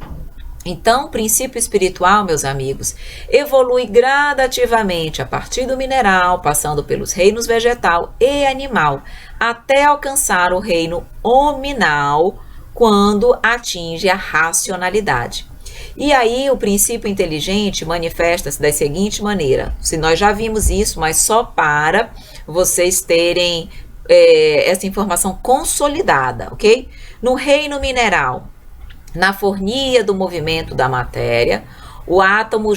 Então, o princípio espiritual, meus amigos, evolui gradativamente a partir do mineral, passando pelos reinos vegetal e animal, até alcançar o reino hominal, quando atinge a racionalidade. E aí, o princípio inteligente manifesta-se da seguinte maneira. Se nós já vimos isso, mas só para vocês terem essa informação consolidada, ok? No reino mineral, na fornia do movimento da matéria, o átomo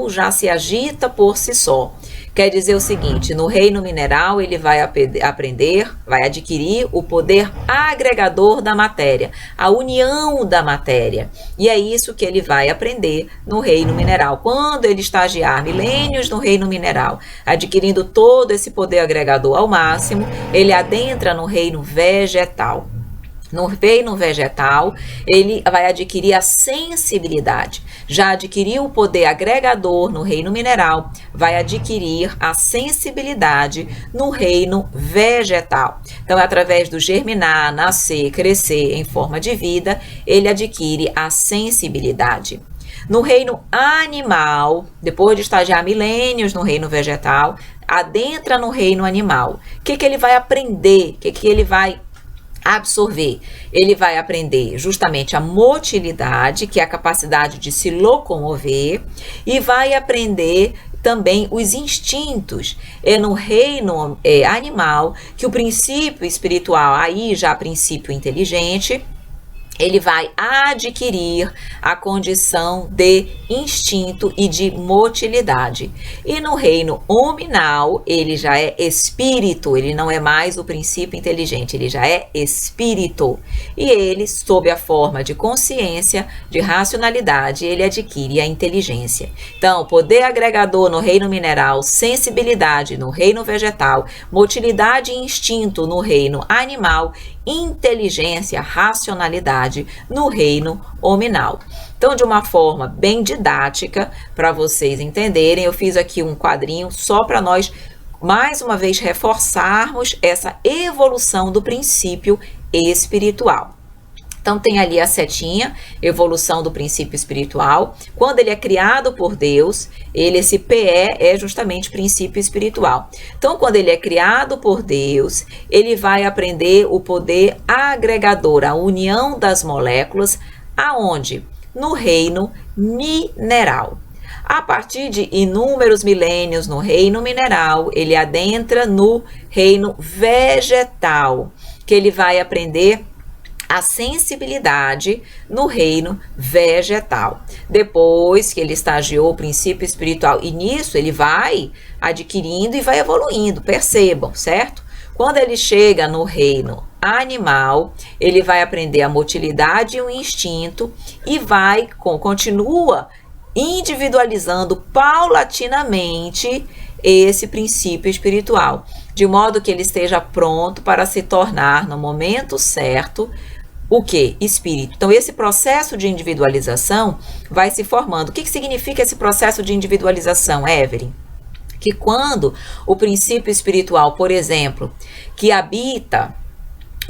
já se agita por si só. Quer dizer o seguinte, no reino mineral ele vai adquirir o poder agregador da matéria, a união da matéria. E é isso que ele vai aprender no reino mineral. Quando ele estagiar milênios no reino mineral, adquirindo todo esse poder agregador ao máximo, ele adentra no reino vegetal. No reino vegetal, ele vai adquirir a sensibilidade. Já adquiriu o poder agregador no reino mineral, vai adquirir a sensibilidade no reino vegetal. Então, através do germinar, nascer, crescer em forma de vida, ele adquire a sensibilidade. No reino animal, depois de estagiar milênios no reino vegetal, adentra no reino animal. O que ele vai aprender? O que ele vai absorver? Ele vai aprender justamente a motilidade, que é a capacidade de se locomover, e vai aprender também os instintos. É no reino animal que o princípio espiritual, aí já princípio inteligente, ele vai adquirir a condição de instinto e de motilidade. E no reino hominal, ele já é espírito, ele não é mais o princípio inteligente, ele já é espírito. E ele, sob a forma de consciência, de racionalidade, ele adquire a inteligência. Então, poder agregador no reino mineral, sensibilidade no reino vegetal, motilidade e instinto no reino animal, inteligência, racionalidade no reino hominal. Então, de uma forma bem didática, para vocês entenderem, eu fiz aqui um quadrinho só para nós, mais uma vez, reforçarmos essa evolução do princípio espiritual. Então, tem ali a setinha, evolução do princípio espiritual. Quando ele é criado por Deus, esse PE é justamente princípio espiritual. Então, quando ele é criado por Deus, ele vai aprender o poder agregador, a união das moléculas, aonde? No reino mineral. A partir de inúmeros milênios no reino mineral, ele adentra no reino vegetal, que ele vai aprender a sensibilidade no reino vegetal. Depois que ele estagiou o princípio espiritual, e nisso ele vai adquirindo e vai evoluindo, percebam, certo? Quando ele chega no reino animal, ele vai aprender a motilidade e o instinto e continua individualizando paulatinamente esse princípio espiritual, de modo que ele esteja pronto para se tornar, no momento certo, o que? Espírito. Então, esse processo de individualização vai se formando. O que significa esse processo de individualização, Evelyn? Que quando o princípio espiritual, por exemplo, que habita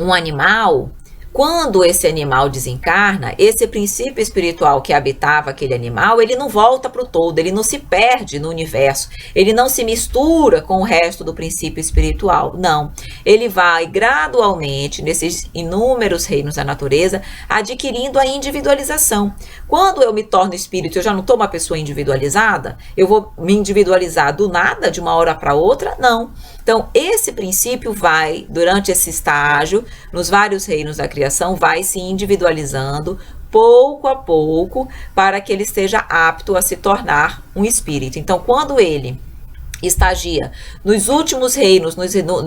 um animal, quando esse animal desencarna, esse princípio espiritual que habitava aquele animal, ele não volta para o todo, ele não se perde no universo, ele não se mistura com o resto do princípio espiritual, não. Ele vai gradualmente, nesses inúmeros reinos da natureza, adquirindo a individualização. Quando eu me torno espírito, eu já não estou uma pessoa individualizada? Eu vou me individualizar do nada, de uma hora para outra? Não. Então, esse princípio vai, durante esse estágio, nos vários reinos da criação, vai se individualizando pouco a pouco para que ele esteja apto a se tornar um espírito. Então, quando ele estagia nos últimos reinos,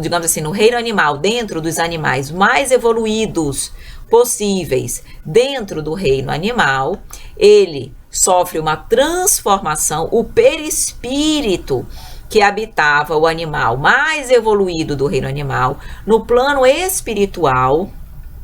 digamos assim, no reino animal, dentro dos animais mais evoluídos possíveis, dentro do reino animal, ele sofre uma transformação, o perispírito que habitava o animal mais evoluído do reino animal, no plano espiritual,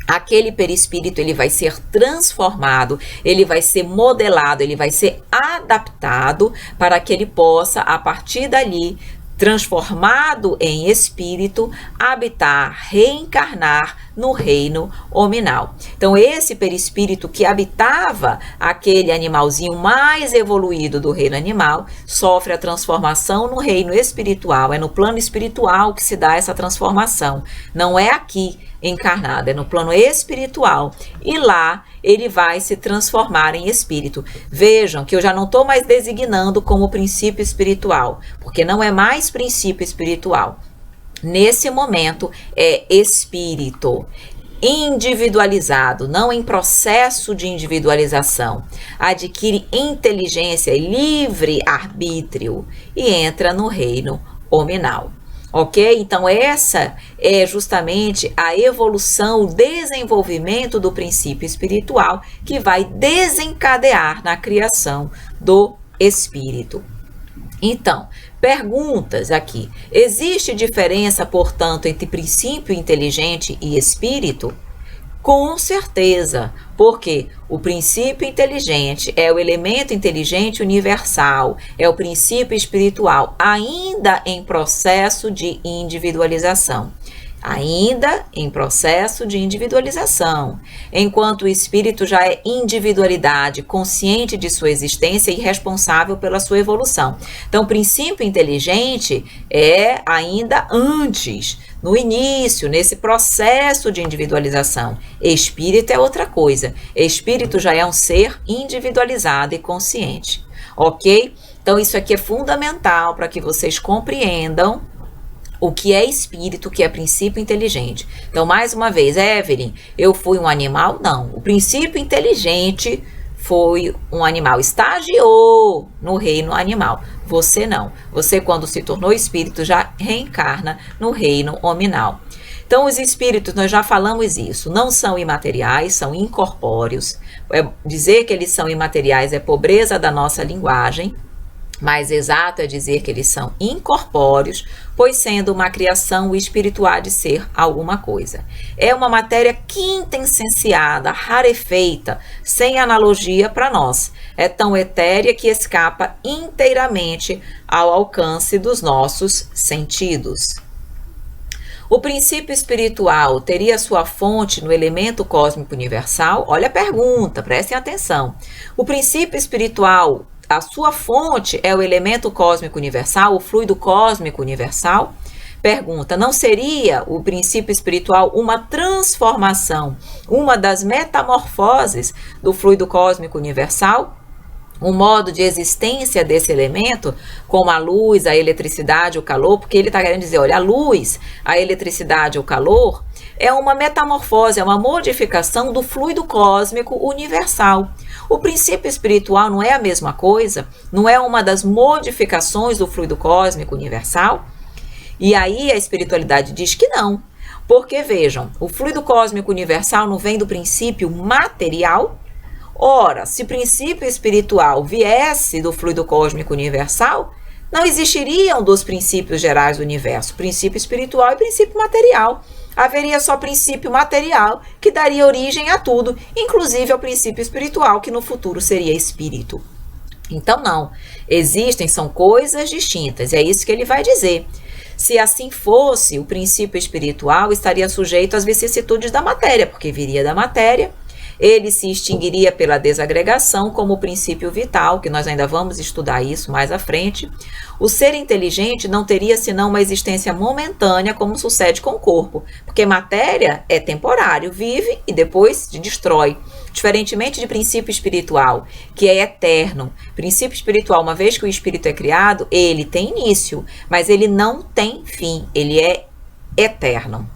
aquele perispírito ele vai ser transformado, ele vai ser modelado, ele vai ser adaptado para que ele possa, a partir dali, transformado em espírito, habitar, reencarnar no reino hominal. Então, esse perispírito que habitava aquele animalzinho mais evoluído do reino animal, sofre a transformação no reino espiritual. É no plano espiritual que se dá essa transformação. Não é aqui encarnado, é no plano espiritual. E lá ele vai se transformar em espírito. Vejam que eu já não estou mais designando como princípio espiritual, porque não é mais princípio espiritual. Nesse momento é espírito. individualizado, não em processo de individualização, adquire inteligência e livre arbítrio e entra no reino hominal. Ok? Então, essa é justamente a evolução, o desenvolvimento do princípio espiritual que vai desencadear na criação do espírito. Então, perguntas aqui. Existe diferença, portanto, entre princípio inteligente e espírito? Com certeza, porque o princípio inteligente é o elemento inteligente universal, é o princípio espiritual, ainda em processo de individualização. Ainda em processo de individualização, enquanto o espírito já é individualidade, consciente de sua existência e responsável pela sua evolução. Então, o princípio inteligente é ainda antes, no início, nesse processo de individualização. Espírito é outra coisa. Espírito já é um ser individualizado e consciente. Ok? Então, isso aqui é fundamental para que vocês compreendam o que é espírito, o que é princípio inteligente. Então, mais uma vez, Evelyn, eu fui um animal? Não. O princípio inteligente foi um animal, estagiou no reino animal. Você não. Você, quando se tornou espírito, já reencarna no reino hominal. Então, os espíritos, nós já falamos isso, não são imateriais, são incorpóreos. Dizer que eles são imateriais é pobreza da nossa linguagem. Mais exato é dizer que eles são incorpóreos, pois sendo uma criação, o espírito há de ser alguma coisa. É uma matéria quintessenciada, rarefeita, sem analogia para nós. É tão etérea que escapa inteiramente ao alcance dos nossos sentidos. O princípio espiritual teria sua fonte no elemento cósmico universal? Olha a pergunta, prestem atenção. O princípio espiritual, a sua fonte é o elemento cósmico universal, o fluido cósmico universal? Pergunta, não seria o princípio espiritual uma transformação, uma das metamorfoses do fluido cósmico universal? Um modo de existência desse elemento, como a luz, a eletricidade, o calor, porque ele está querendo dizer, olha, a luz, a eletricidade, o calor, é uma metamorfose, é uma modificação do fluido cósmico universal. O princípio espiritual não é a mesma coisa? Não é uma das modificações do fluido cósmico universal? E aí a espiritualidade diz que não. Porque, vejam, o fluido cósmico universal não vem do princípio material? Ora, se o princípio espiritual viesse do fluido cósmico universal, não existiriam dos princípios gerais do universo, princípio espiritual e princípio material. Haveria só princípio material que daria origem a tudo, inclusive ao princípio espiritual, que no futuro seria espírito. Então, não. Existem, são coisas distintas, é isso que ele vai dizer. Se assim fosse, o princípio espiritual estaria sujeito às vicissitudes da matéria, porque viria da matéria. Ele se extinguiria pela desagregação como o princípio vital, que nós ainda vamos estudar isso mais à frente. O ser inteligente não teria senão uma existência momentânea, como sucede com o corpo, porque matéria é temporário, vive e depois se destrói. Diferentemente de princípio espiritual, que é eterno. Princípio espiritual, uma vez que o espírito é criado, ele tem início, mas ele não tem fim, ele é eterno.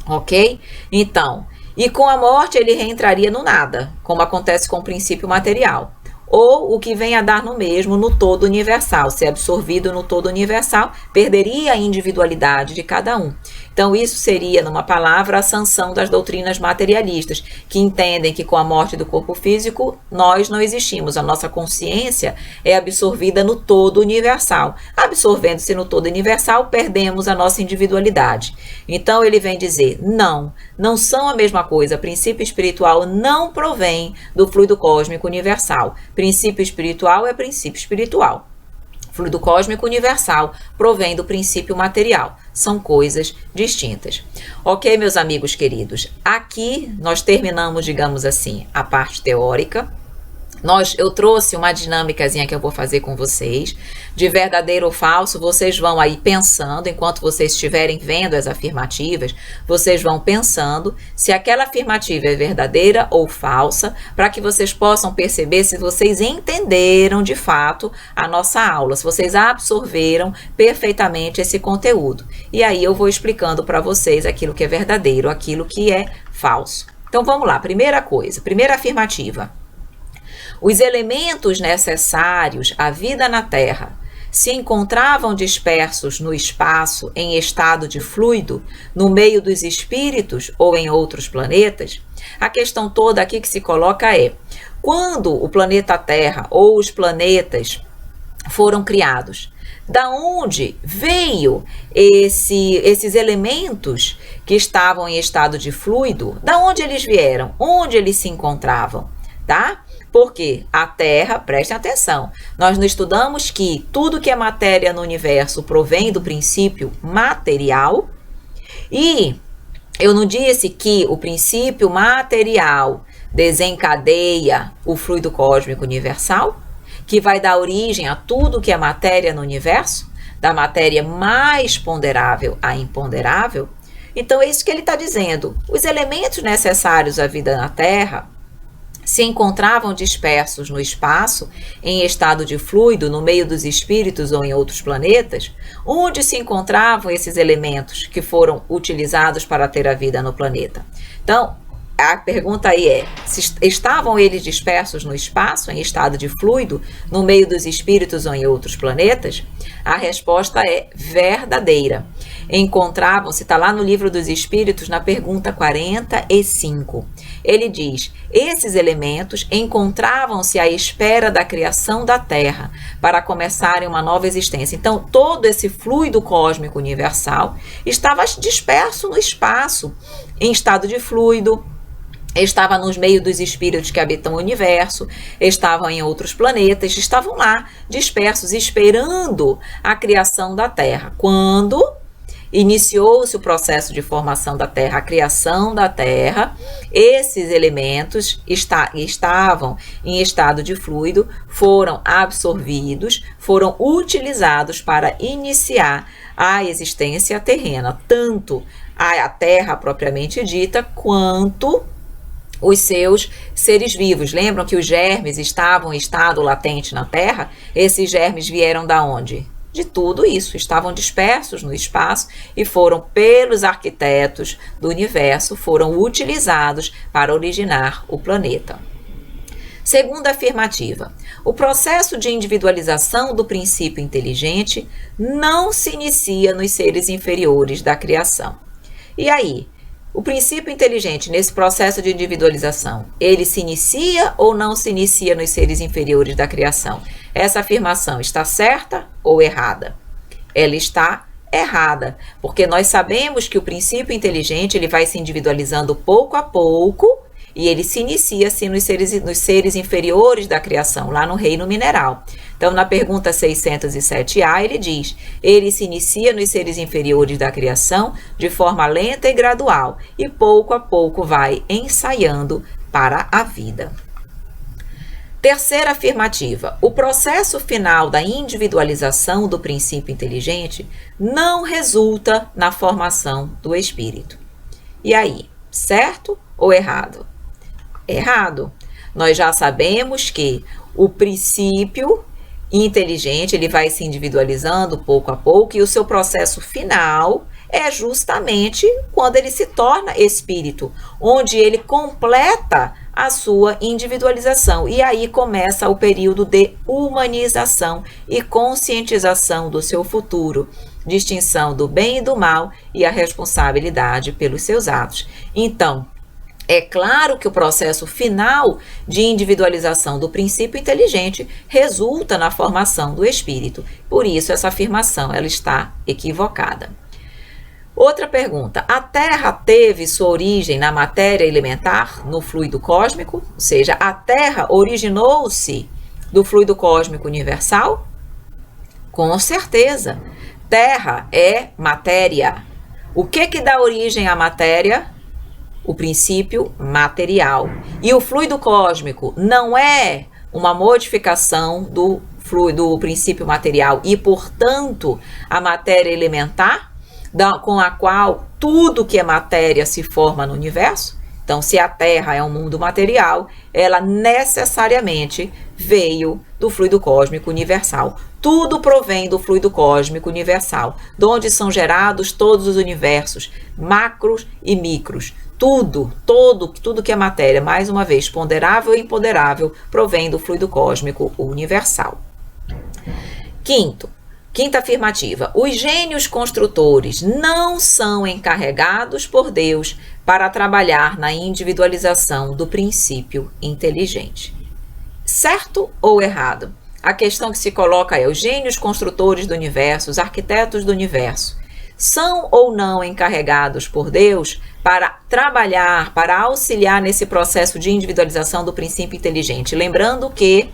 Ok? Então, e com a morte ele reentraria no nada, como acontece com o princípio material. Ou o que vem a dar no mesmo, no todo universal. Se absorvido no todo universal, perderia a individualidade de cada um. Então, isso seria, numa palavra, a sanção das doutrinas materialistas, que entendem que com a morte do corpo físico, nós não existimos. A nossa consciência é absorvida no todo universal. Absorvendo-se no todo universal, perdemos a nossa individualidade. Então, ele vem dizer, não são a mesma coisa. Princípio espiritual não provém do fluido cósmico universal. Princípio espiritual é princípio espiritual. Fluido cósmico universal provém do princípio material. São coisas distintas. Ok, meus amigos queridos? Aqui nós terminamos, digamos assim, a parte teórica. Eu trouxe uma dinâmicazinha que eu vou fazer com vocês, de verdadeiro ou falso. Vocês vão aí pensando, enquanto vocês estiverem vendo as afirmativas, vocês vão pensando se aquela afirmativa é verdadeira ou falsa, para que vocês possam perceber se vocês entenderam de fato a nossa aula, se vocês absorveram perfeitamente esse conteúdo. E aí eu vou explicando para vocês aquilo que é verdadeiro, aquilo que é falso. Então vamos lá, primeira coisa, primeira afirmativa. Os elementos necessários à vida na Terra se encontravam dispersos no espaço em estado de fluido, no meio dos espíritos ou em outros planetas? A questão toda aqui que se coloca é: quando o planeta Terra ou os planetas foram criados, da onde veio esses elementos que estavam em estado de fluido? Da onde eles vieram? Onde eles se encontravam? Tá? Porque a Terra, prestem atenção, nós não estudamos que tudo que é matéria no universo provém do princípio material, e eu não disse que o princípio material desencadeia o fluido cósmico universal, que vai dar origem a tudo que é matéria no universo, da matéria mais ponderável à imponderável? Então é isso que ele está dizendo. Os elementos necessários à vida na Terra se encontravam dispersos no espaço, em estado de fluido, no meio dos espíritos ou em outros planetas. Onde se encontravam esses elementos que foram utilizados para ter a vida no planeta? Então, a pergunta aí é: se estavam eles dispersos no espaço, em estado de fluido, no meio dos espíritos ou em outros planetas? A resposta é verdadeira. Encontravam-se, está lá no Livro dos Espíritos, na pergunta 45. Ele diz: esses elementos encontravam-se à espera da criação da Terra, para começarem uma nova existência. Então, todo esse fluido cósmico universal estava disperso no espaço, em estado de fluido, estava nos meios dos espíritos que habitam o universo, estavam em outros planetas, estavam lá dispersos, esperando a criação da Terra. Quando iniciou-se o processo de formação da Terra, a criação da Terra, esses elementos estavam em estado de fluido, foram absorvidos, foram utilizados para iniciar a existência terrena, tanto a Terra propriamente dita, quanto os seus seres vivos. Lembram que os germes estavam em estado latente na Terra? Esses germes vieram da onde? De tudo isso, estavam dispersos no espaço e foram, pelos arquitetos do universo, foram utilizados para originar o planeta. Segunda afirmativa: o processo de individualização do princípio inteligente não se inicia nos seres inferiores da criação. E aí, o princípio inteligente, nesse processo de individualização, ele se inicia ou não se inicia nos seres inferiores da criação? Essa afirmação está certa ou errada? Ela está errada, porque nós sabemos que o princípio inteligente ele vai se individualizando pouco a pouco e ele se inicia assim nos seres inferiores da criação, lá no reino mineral. Então, na pergunta 607A, ele diz: ele se inicia nos seres inferiores da criação de forma lenta e gradual, e pouco a pouco vai ensaiando para a vida. Terceira afirmativa: o processo final da individualização do princípio inteligente não resulta na formação do espírito. E aí, certo ou errado? Errado. Nós já sabemos que o princípio inteligente ele vai se individualizando pouco a pouco e o seu processo final é justamente quando ele se torna espírito, onde ele completa a sua individualização. E aí começa o período de humanização e conscientização do seu futuro, distinção do bem e do mal e a responsabilidade pelos seus atos. Então, é claro que o processo final de individualização do princípio inteligente resulta na formação do espírito. Por isso, essa afirmação ela está equivocada. Outra pergunta: a Terra teve sua origem na matéria elementar, no fluido cósmico? Ou seja, a Terra originou-se do fluido cósmico universal? Com certeza. Terra é matéria. O que dá origem à matéria? O princípio material. E o fluido cósmico não é uma modificação do fluido, do princípio material e, portanto, a matéria elementar, com a qual tudo que é matéria se forma no universo. Então, se a Terra é um mundo material, ela necessariamente veio do fluido cósmico universal. Tudo provém do fluido cósmico universal, de onde são gerados todos os universos, macros e micros. Tudo que é matéria, mais uma vez, ponderável e imponderável, provém do fluido cósmico universal. Quinta afirmativa. Os gênios construtores não são encarregados por Deus para trabalhar na individualização do princípio inteligente. Certo ou errado? A questão que se coloca é: os gênios construtores do universo, os arquitetos do universo, são ou não encarregados por Deus para trabalhar, para auxiliar nesse processo de individualização do princípio inteligente? Lembrando que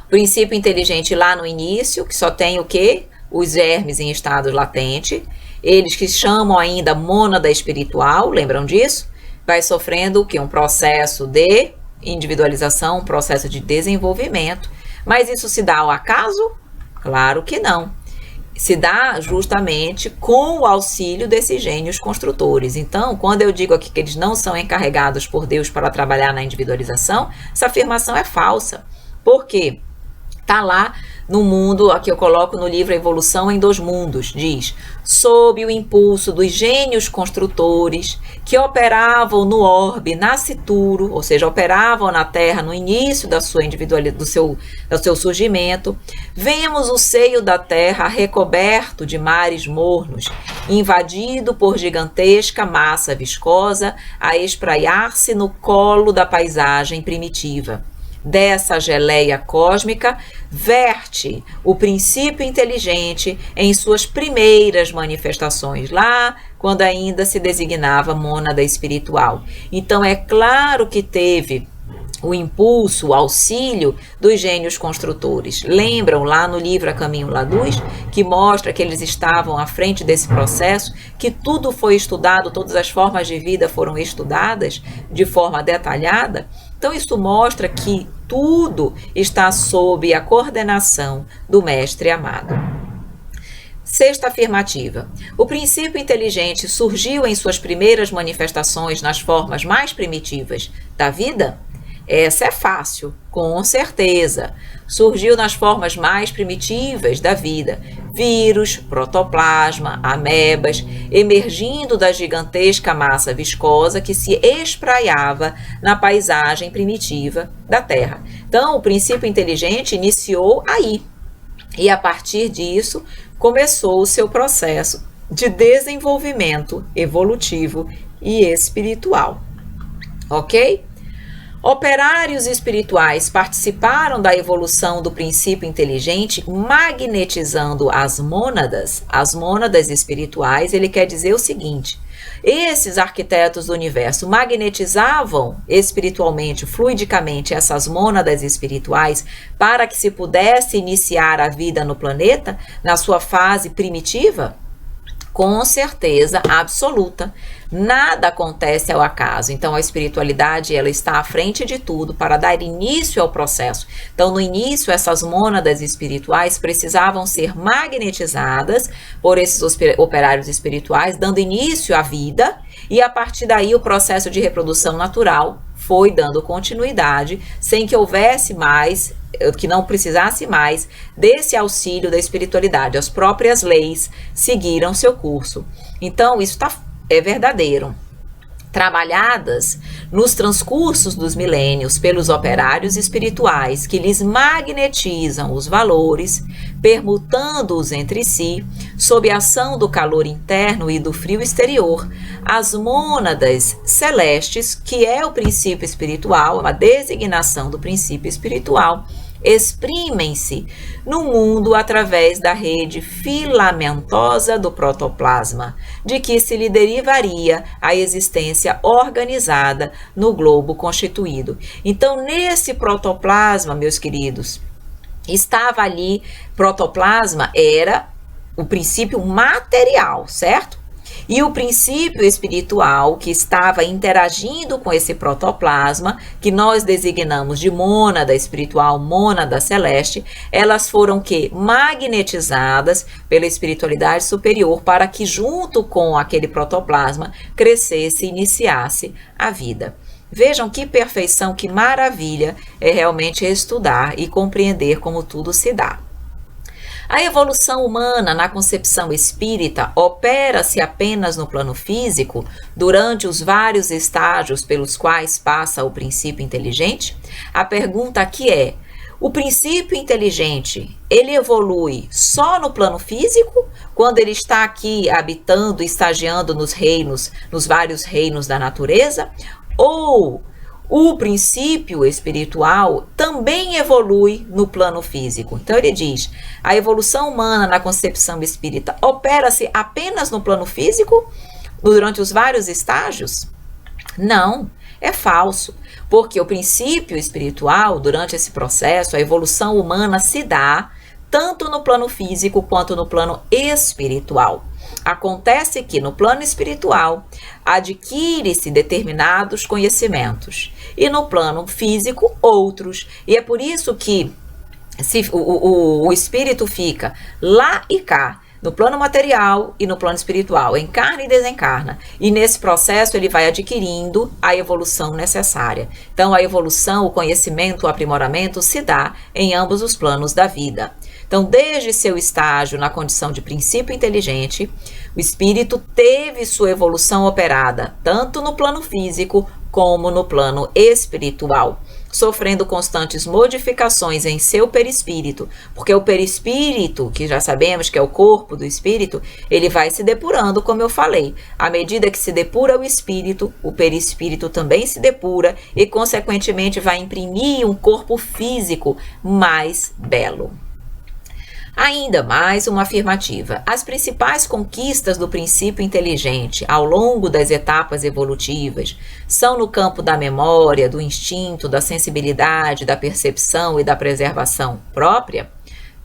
o princípio inteligente lá no início, que só tem o quê? Os germes em estado latente, eles que chamam ainda mônada espiritual, lembram disso? Vai sofrendo o quê? Um processo de individualização, um processo de desenvolvimento. Mas isso se dá ao acaso? Claro que não. Se dá justamente com o auxílio desses gênios construtores. Então, quando eu digo aqui que eles não são encarregados por Deus para trabalhar na individualização, essa afirmação é falsa. Por quê? Está lá no mundo, aqui eu coloco no livro Evolução em Dois Mundos, diz: sob o impulso dos gênios construtores que operavam no orbe nascituro, ou seja, operavam na Terra no início da sua individualidade, do seu surgimento, vemos o seio da Terra recoberto de mares mornos, invadido por gigantesca massa viscosa a espraiar-se no colo da paisagem primitiva. Dessa geleia cósmica, verte o princípio inteligente em suas primeiras manifestações, lá quando ainda se designava mônada espiritual. Então, é claro que teve o impulso, o auxílio dos gênios construtores. Lembram lá no livro A Caminho da Luz, que mostra que eles estavam à frente desse processo, que tudo foi estudado, todas as formas de vida foram estudadas de forma detalhada? Então, isso mostra que tudo está sob a coordenação do Mestre amado. Sexta afirmativa. O princípio inteligente surgiu em suas primeiras manifestações nas formas mais primitivas da vida? Essa é fácil, com certeza. Surgiu nas formas mais primitivas da vida. Vírus, protoplasma, amebas, emergindo da gigantesca massa viscosa que se espraiava na paisagem primitiva da Terra. Então, o princípio inteligente iniciou aí. E a partir disso, começou o seu processo de desenvolvimento evolutivo e espiritual. Ok? Operários espirituais participaram da evolução do princípio inteligente, magnetizando as mônadas espirituais. Ele quer dizer o seguinte: esses arquitetos do universo magnetizavam espiritualmente, fluidicamente, essas mônadas espirituais para que se pudesse iniciar a vida no planeta na sua fase primitiva? Com certeza absoluta. Nada acontece ao acaso. Então, a espiritualidade, ela está à frente de tudo para dar início ao processo. Então, no início, essas mônadas espirituais precisavam ser magnetizadas por esses operários espirituais, dando início à vida, e a partir daí o processo de reprodução natural foi dando continuidade, sem que houvesse mais, que não precisasse mais desse auxílio da espiritualidade. As próprias leis seguiram seu curso. Então, isso é verdadeiro. Trabalhadas nos transcursos dos milênios pelos operários espirituais que lhes magnetizam os valores, permutando-os entre si, sob a ação do calor interno e do frio exterior, as mônadas celestes, que é o princípio espiritual, a designação do princípio espiritual, exprimem-se no mundo através da rede filamentosa do protoplasma, de que se lhe derivaria a existência organizada no globo constituído. Então, nesse protoplasma, meus queridos, estava ali, protoplasma era o princípio material, certo? E o princípio espiritual que estava interagindo com esse protoplasma, que nós designamos de mônada espiritual, mônada celeste, elas foram que magnetizadas pela espiritualidade superior para que junto com aquele protoplasma crescesse e iniciasse a vida. Vejam que perfeição, que maravilha é realmente estudar e compreender como tudo se dá. A evolução humana na concepção espírita opera-se apenas no plano físico durante os vários estágios pelos quais passa o princípio inteligente? A pergunta aqui é: o princípio inteligente, ele evolui só no plano físico, quando ele está aqui habitando, estagiando nos reinos, nos vários reinos da natureza? Ou o princípio espiritual também evolui no plano físico? Então ele diz, a evolução humana na concepção espírita opera-se apenas no plano físico, durante os vários estágios? Não, é falso, porque o princípio espiritual, durante esse processo, a evolução humana se dá tanto no plano físico quanto no plano espiritual. Acontece que no plano espiritual adquire-se determinados conhecimentos e no plano físico outros. E é por isso que o espírito fica lá e cá, no plano material e no plano espiritual, encarna e desencarna. E nesse processo ele vai adquirindo a evolução necessária. Então a evolução, o conhecimento, o aprimoramento se dá em ambos os planos da vida. Então, desde seu estágio na condição de princípio inteligente, o espírito teve sua evolução operada tanto no plano físico como no plano espiritual, sofrendo constantes modificações em seu perispírito, porque o perispírito, que já sabemos que é o corpo do espírito, ele vai se depurando, como eu falei. À medida que se depura o perispírito também se depura e, consequentemente, vai imprimir um corpo físico mais belo. Ainda mais uma afirmativa. As principais conquistas do princípio inteligente ao longo das etapas evolutivas são no campo da memória, do instinto, da sensibilidade, da percepção e da preservação própria?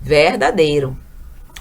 Verdadeiro.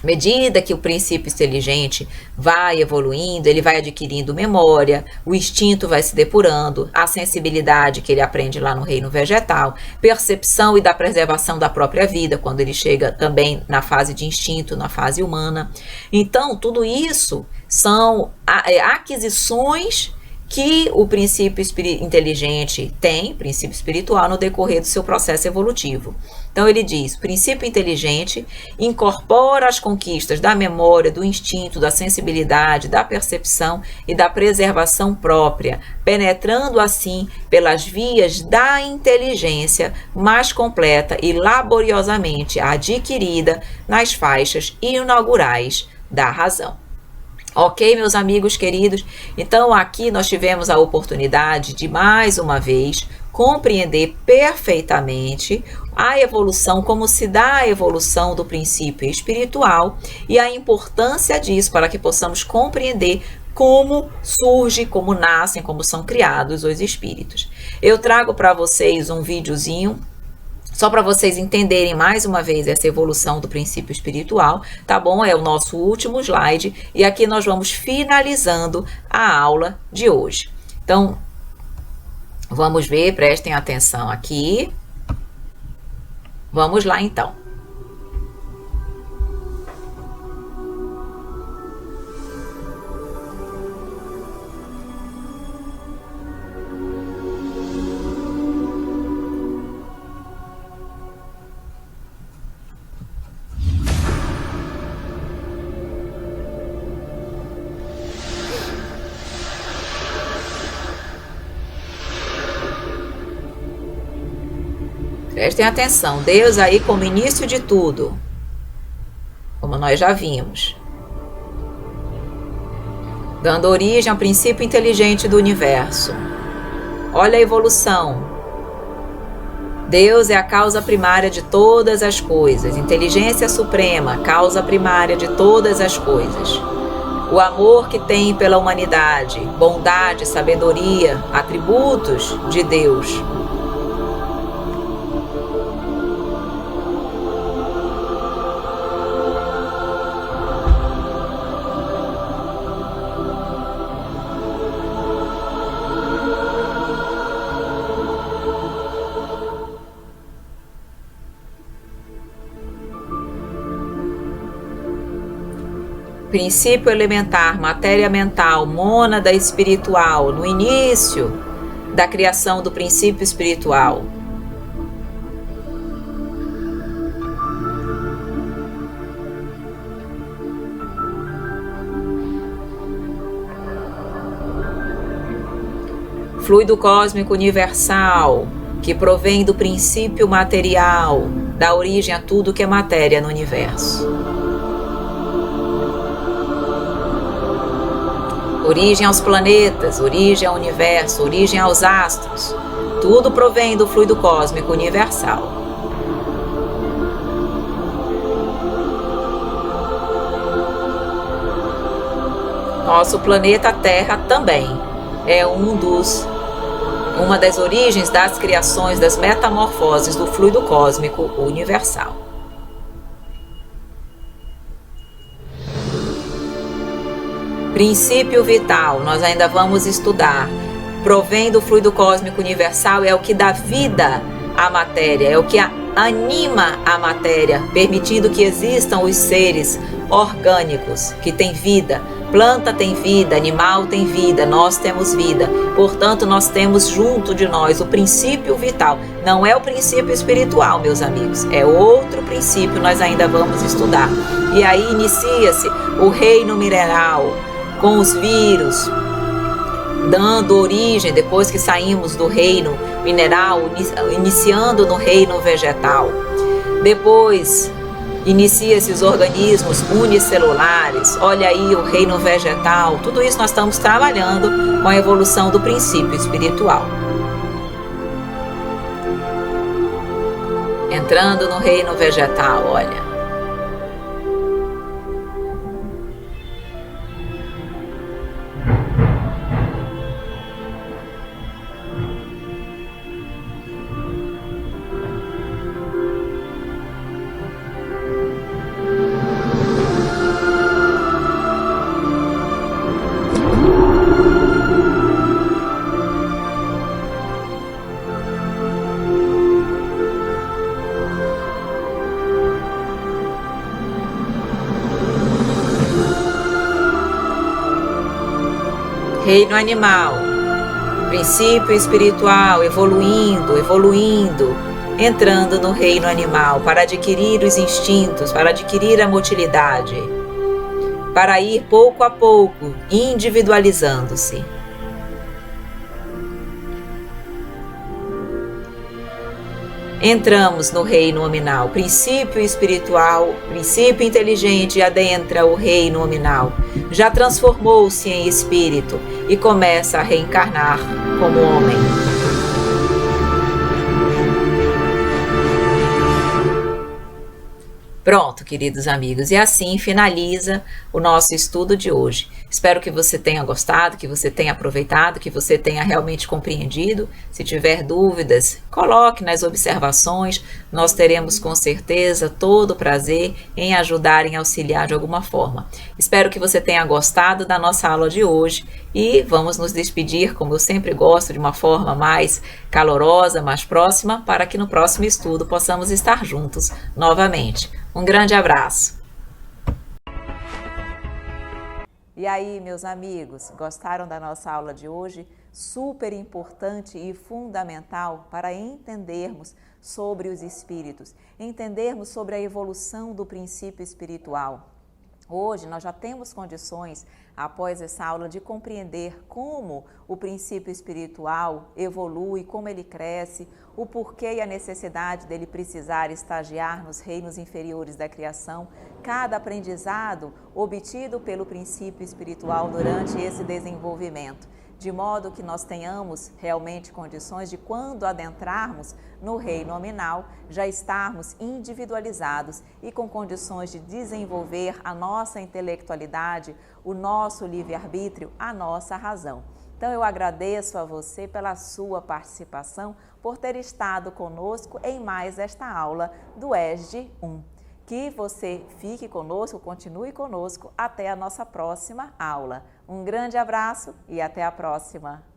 À medida que o princípio inteligente vai evoluindo, ele vai adquirindo memória, o instinto vai se depurando, a sensibilidade que ele aprende lá no reino vegetal, percepção e da preservação da própria vida, quando ele chega também na fase de instinto, na fase humana. Então, tudo isso são aquisições que o princípio inteligente tem, princípio espiritual, no decorrer do seu processo evolutivo. Então ele diz, o princípio inteligente incorpora as conquistas da memória, do instinto, da sensibilidade, da percepção e da preservação própria, penetrando assim pelas vias da inteligência mais completa e laboriosamente adquirida nas faixas inaugurais da razão. Ok, meus amigos queridos? Então aqui nós tivemos a oportunidade de mais uma vez compreender perfeitamente a evolução, como se dá a evolução do princípio espiritual e a importância disso para que possamos compreender como surge, como nascem, como são criados os espíritos. Eu trago para vocês um videozinho só para vocês entenderem mais uma vez essa evolução do princípio espiritual, tá bom? É o nosso último slide e aqui nós vamos finalizando a aula de hoje. Então, vamos ver, prestem atenção aqui. Vamos lá então. Prestem atenção, Deus aí como início de tudo, como nós já vimos, dando origem ao princípio inteligente do universo. Olha a evolução. Deus é a causa primária de todas as coisas, inteligência suprema, causa primária de todas as coisas. O amor que tem pela humanidade, bondade, sabedoria, atributos de Deus. princípio elementar, matéria mental, mônada espiritual, no início da criação do princípio espiritual. Fluido cósmico universal, que provém do princípio material, dá origem a tudo que é matéria no universo. Origem aos planetas, origem ao universo, origem aos astros. Tudo provém do fluido cósmico universal. Nosso planeta Terra também é uma das origens das criações, das metamorfoses do fluido cósmico universal. Princípio vital, nós ainda vamos estudar. Provém do fluido cósmico universal, é o que dá vida à matéria, é o que anima a matéria, permitindo que existam os seres orgânicos que têm vida. Planta tem vida, animal tem vida, nós temos vida. Portanto, nós temos junto de nós o princípio vital. Não é o princípio espiritual, meus amigos, é outro princípio, nós ainda vamos estudar. E aí inicia-se o reino mineral, com os vírus, dando origem, depois que saímos do reino mineral, iniciando no reino vegetal. Depois inicia-se os organismos unicelulares, olha aí o reino vegetal, tudo isso nós estamos trabalhando com a evolução do princípio espiritual. Entrando no reino vegetal, olha. Reino animal, princípio espiritual, evoluindo, entrando no reino animal para adquirir os instintos, para adquirir a motilidade, para ir pouco a pouco individualizando-se. Entramos no reino nominal, princípio espiritual, princípio inteligente adentra o reino nominal, já transformou-se em espírito e começa a reencarnar como homem. Pronto, queridos amigos, e assim finaliza o nosso estudo de hoje. Espero que você tenha gostado, que você tenha aproveitado, que você tenha realmente compreendido. Se tiver dúvidas, coloque nas observações. Nós teremos com certeza todo o prazer em ajudar, em auxiliar de alguma forma. Espero que você tenha gostado da nossa aula de hoje e vamos nos despedir, como eu sempre gosto, de uma forma mais calorosa, mais próxima, para que no próximo estudo possamos estar juntos novamente. Um grande abraço! E aí, meus amigos, gostaram da nossa aula de hoje? Super importante e fundamental para entendermos sobre os espíritos, entendermos sobre a evolução do princípio espiritual. Hoje nós já temos condições, após essa aula, de compreender como o princípio espiritual evolui, como ele cresce, o porquê e a necessidade dele precisar estagiar nos reinos inferiores da criação, cada aprendizado obtido pelo princípio espiritual durante esse desenvolvimento, de modo que nós tenhamos realmente condições de, quando adentrarmos no reino nominal, já estarmos individualizados e com condições de desenvolver a nossa intelectualidade, o nosso livre-arbítrio, a nossa razão. Então eu agradeço a você pela sua participação, por ter estado conosco em mais esta aula do ESD 1. Que você fique conosco, continue conosco até a nossa próxima aula. Um grande abraço e até a próxima!